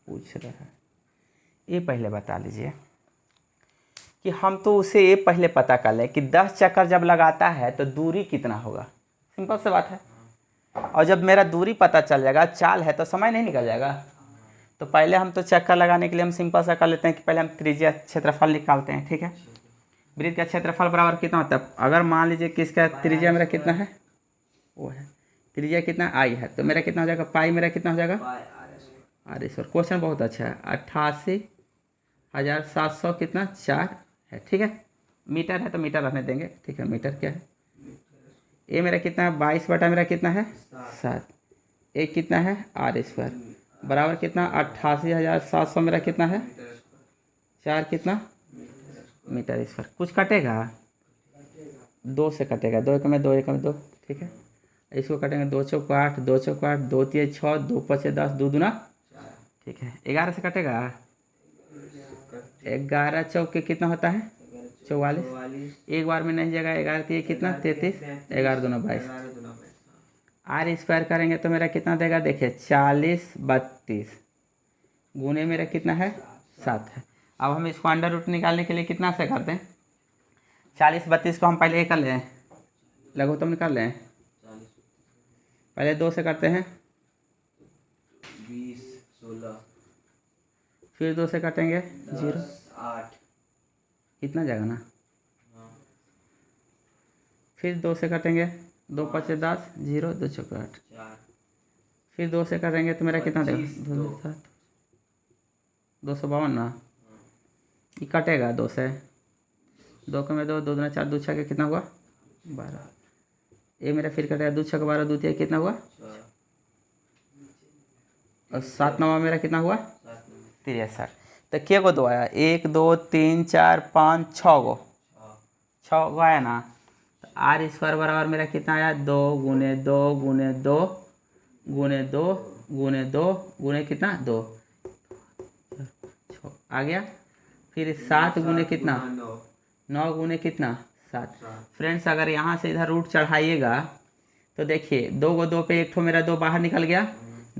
पूछ रहा है। ये पहले बता लीजिए कि हम तो उसे ये पहले पता कर लें कि 10 चक्कर जब लगाता है तो दूरी कितना होगा, सिंपल सी बात है। और जब मेरा दूरी पता चल जाएगा, चाल है तो समय नहीं निकल जाएगा। तो पहले हम तो चक्कर लगाने के लिए हम सिंपल सा कर लेते हैं कि पहले हम त्रिज्या क्षेत्रफल निकालते हैं, ठीक है। वृत्त का क्षेत्रफल बराबर कितना होता है, अगर मान लीजिए कि इसका त्रिज्या मेरा कितना है, वो है त्रिज्या कितना आई है, तो मेरा कितना हो जाएगा, पाई मेरा कितना हो जाएगा,
पाई आर स्क्वायर।
अरे सर क्वेश्चन बहुत अच्छा है। 88,700 कितना 4 है, ठीक है। मीटर है तो मीटर रहने देंगे, ठीक है। मीटर क्या है, ये मेरा कितना है 22 बटा मेरा कितना है 7, एक कितना है आर स्क्वायर बराबर कितना 88,700 मेरा कितना है 4 कितना मीटर स्क्वायर। कुछ कटेगा, 2 से कटेगा, 2 एक में 2 एक में 2, ठीक है। इसको कटेंगे 2 चौक 8, 2 चौक 8, 2 तिया 6, 2 पचे 10, 2 दूना, ठीक है। 11 से कटेगा, 11 चौक के कितना होता है 44, एक बार में नहीं जाएगा, 11 तिया कितना 33, 11 दूना 22, आर स्क्वायर करेंगे तो मेरा कितना देगा, देखिए 40 32 गुने मेरा कितना है 7 है। अब हम इसको अंडर रूट निकालने के लिए कितना से करते हैं, 40 32 को हम पहले ये कर लें, लघुत्तम निकाल लें, पहले 2 से करते हैं
20 16
फिर 2 से काटेंगे 0
8
इतना जाएगा ना, फिर 2 से काटेंगे 2 पचे 10 0 2 चौक 8,
4
फिर 2 से करेंगे तो मेरा कितना देगा 252 ना, ये कटेगा 2 से, 2 के में 2 2 दूना 4 2 छः के कितना हुआ 12, ये मेरा फिर कटेगा 2 छः 12 2 तिया कितना हुआ, और 7 9 मेरा कितना हुआ 63। तो क्या को 2 आया, 1 2 3 4 5 6 गो 6 गो आया ना। तो आर स्क्वायर बराबर मेरा कितना आया 2 गुने 2 गुने 2 गुने 2 गुने 2 गुने कितना 2 आ गया। फिर 7 गुने कितना 9 गुने कितना 7। फ्रेंड्स अगर यहाँ से इधर रूट चढ़ाइएगा तो देखिए 2 को 2 पे एक ठो मेरा 2 बाहर निकल गया,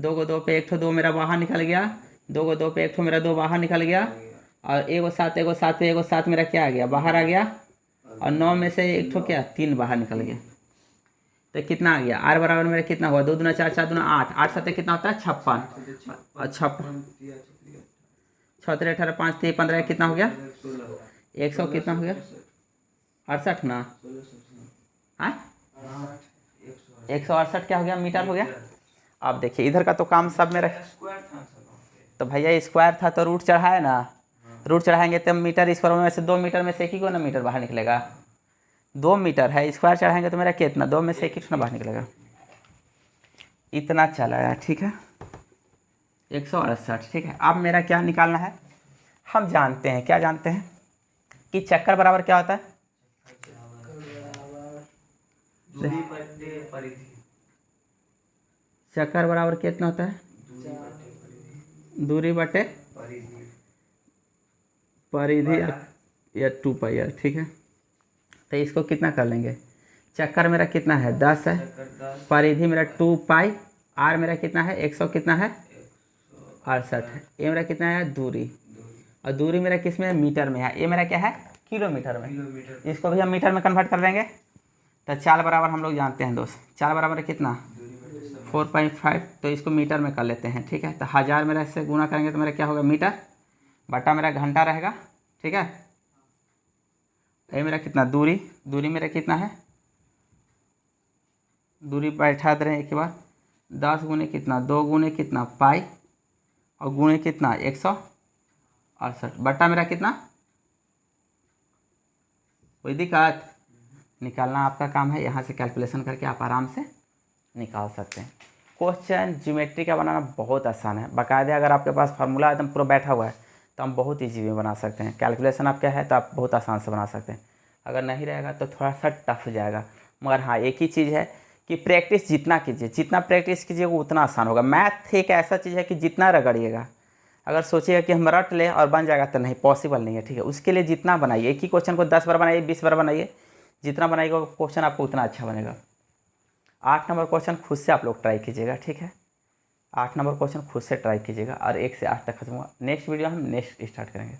2 को 2 पे एक ठो 2 मेरा बाहर निकल गया, 2 को 2 पे एक ठो मेरा 2 बाहर निकल गया, और एगो 7 पे एगो 7 मेरा क्या आ गया बाहर आ गया, और 9 में से एक ठो क्या 3 बाहर निकल गया। तो कितना आ गया आर बराबर मेरा कितना हुआ 2 दूना 4 4 दूना 8 8 7 कितना होता है 56, और 56 6 3 18 5 3 15 कितना हो गया 100 कितना हो गया 68 ना, हाँ 168 क्या हो गया मीटर हो गया। अब देखिए इधर का तो काम सब मेरा, तो भैया स्क्वायर था तो रूट चढ़ाए ना, रूट चढ़ाएंगे तो मीटर स्क्वायर में से 2 मीटर में से एक ही को ना मीटर बाहर निकलेगा, 2 मीटर है स्क्वायर चढ़ाएंगे तो मेरा कितना 2 में से एक ही ना बाहर निकलेगा, इतना चला है, ठीक है 168, ठीक है। अब मेरा क्या निकालना है, हम जानते हैं, क्या जानते हैं कि चक्कर बराबर क्या होता है,
दूरी बटे परिधि,
चक्कर बराबर कितना होता है दूरी बटे परिधि या 2 पाई आर, ठीक है। तो इसको कितना कर लेंगे, चक्कर मेरा कितना है 10 है, परिधि मेरा 2 पाई, आर मेरा कितना है 100 कितना है 68 है, ये मेरा कितना है दूरी, और दूरी मेरा किस में है मीटर में है, ये मेरा क्या है किलोमीटर में, इसको भी हम मीटर में कन्वर्ट कर देंगे। तो 4 बराबर हम लोग जानते हैं दोस्त, 4 बराबर कितना 4.5, तो इसको मीटर में कर लेते हैं, ठीक है। तो 1000 मेरा इससे गुना करेंगे तो मेरा क्या होगा मीटर बटा मेरा घंटा रहेगा, ठीक है। ये मेरा कितना दूरी, दूरी मेरा कितना है, दूरी बैठा दे रहे हैं एक बार 10 गुने कितना 2 गुने कितना पाई, और गुने कितना 168 बटा मेरा कितना, कोई दिक्कत निकालना आपका काम है, यहाँ से कैलकुलेशन करके आप आराम से निकाल सकते हैं। क्वेश्चन ज्योमेट्री का बनाना बहुत आसान है, बाकायदा अगर आपके पास फार्मूला एकदम पूरा बैठा हुआ है तो हम बहुत ईजी में बना सकते हैं, कैलकुलेशन आपका है तो आप बहुत आसान से बना सकते हैं, अगर नहीं रहेगा तो थोड़ा सा टफ हो जाएगा। मगर हाँ एक ही चीज़ है कि प्रैक्टिस जितना कीजिए, जितना प्रैक्टिस कीजिएगा उतना आसान होगा। मैथ एक ऐसा चीज़ है कि जितना रगड़िएगा, अगर सोचिएगा कि हम रट लें और बन जाएगा तो नहीं, पॉसिबल नहीं है, ठीक है। उसके लिए जितना बनाइए, एक ही क्वेश्चन को 10 बार बनाइए 20 बार बनाइए, जितना बनाइएगा क्वेश्चन आपको उतना अच्छा बनेगा। 8 नंबर क्वेश्चन खुद से आप लोग ट्राई कीजिएगा, ठीक है। 8 नंबर क्वेश्चन खुद से ट्राई कीजिएगा और 1 से 8 तक खत्म हुआ। नेक्स्ट वीडियो हम नेक्स्ट स्टार्ट करेंगे।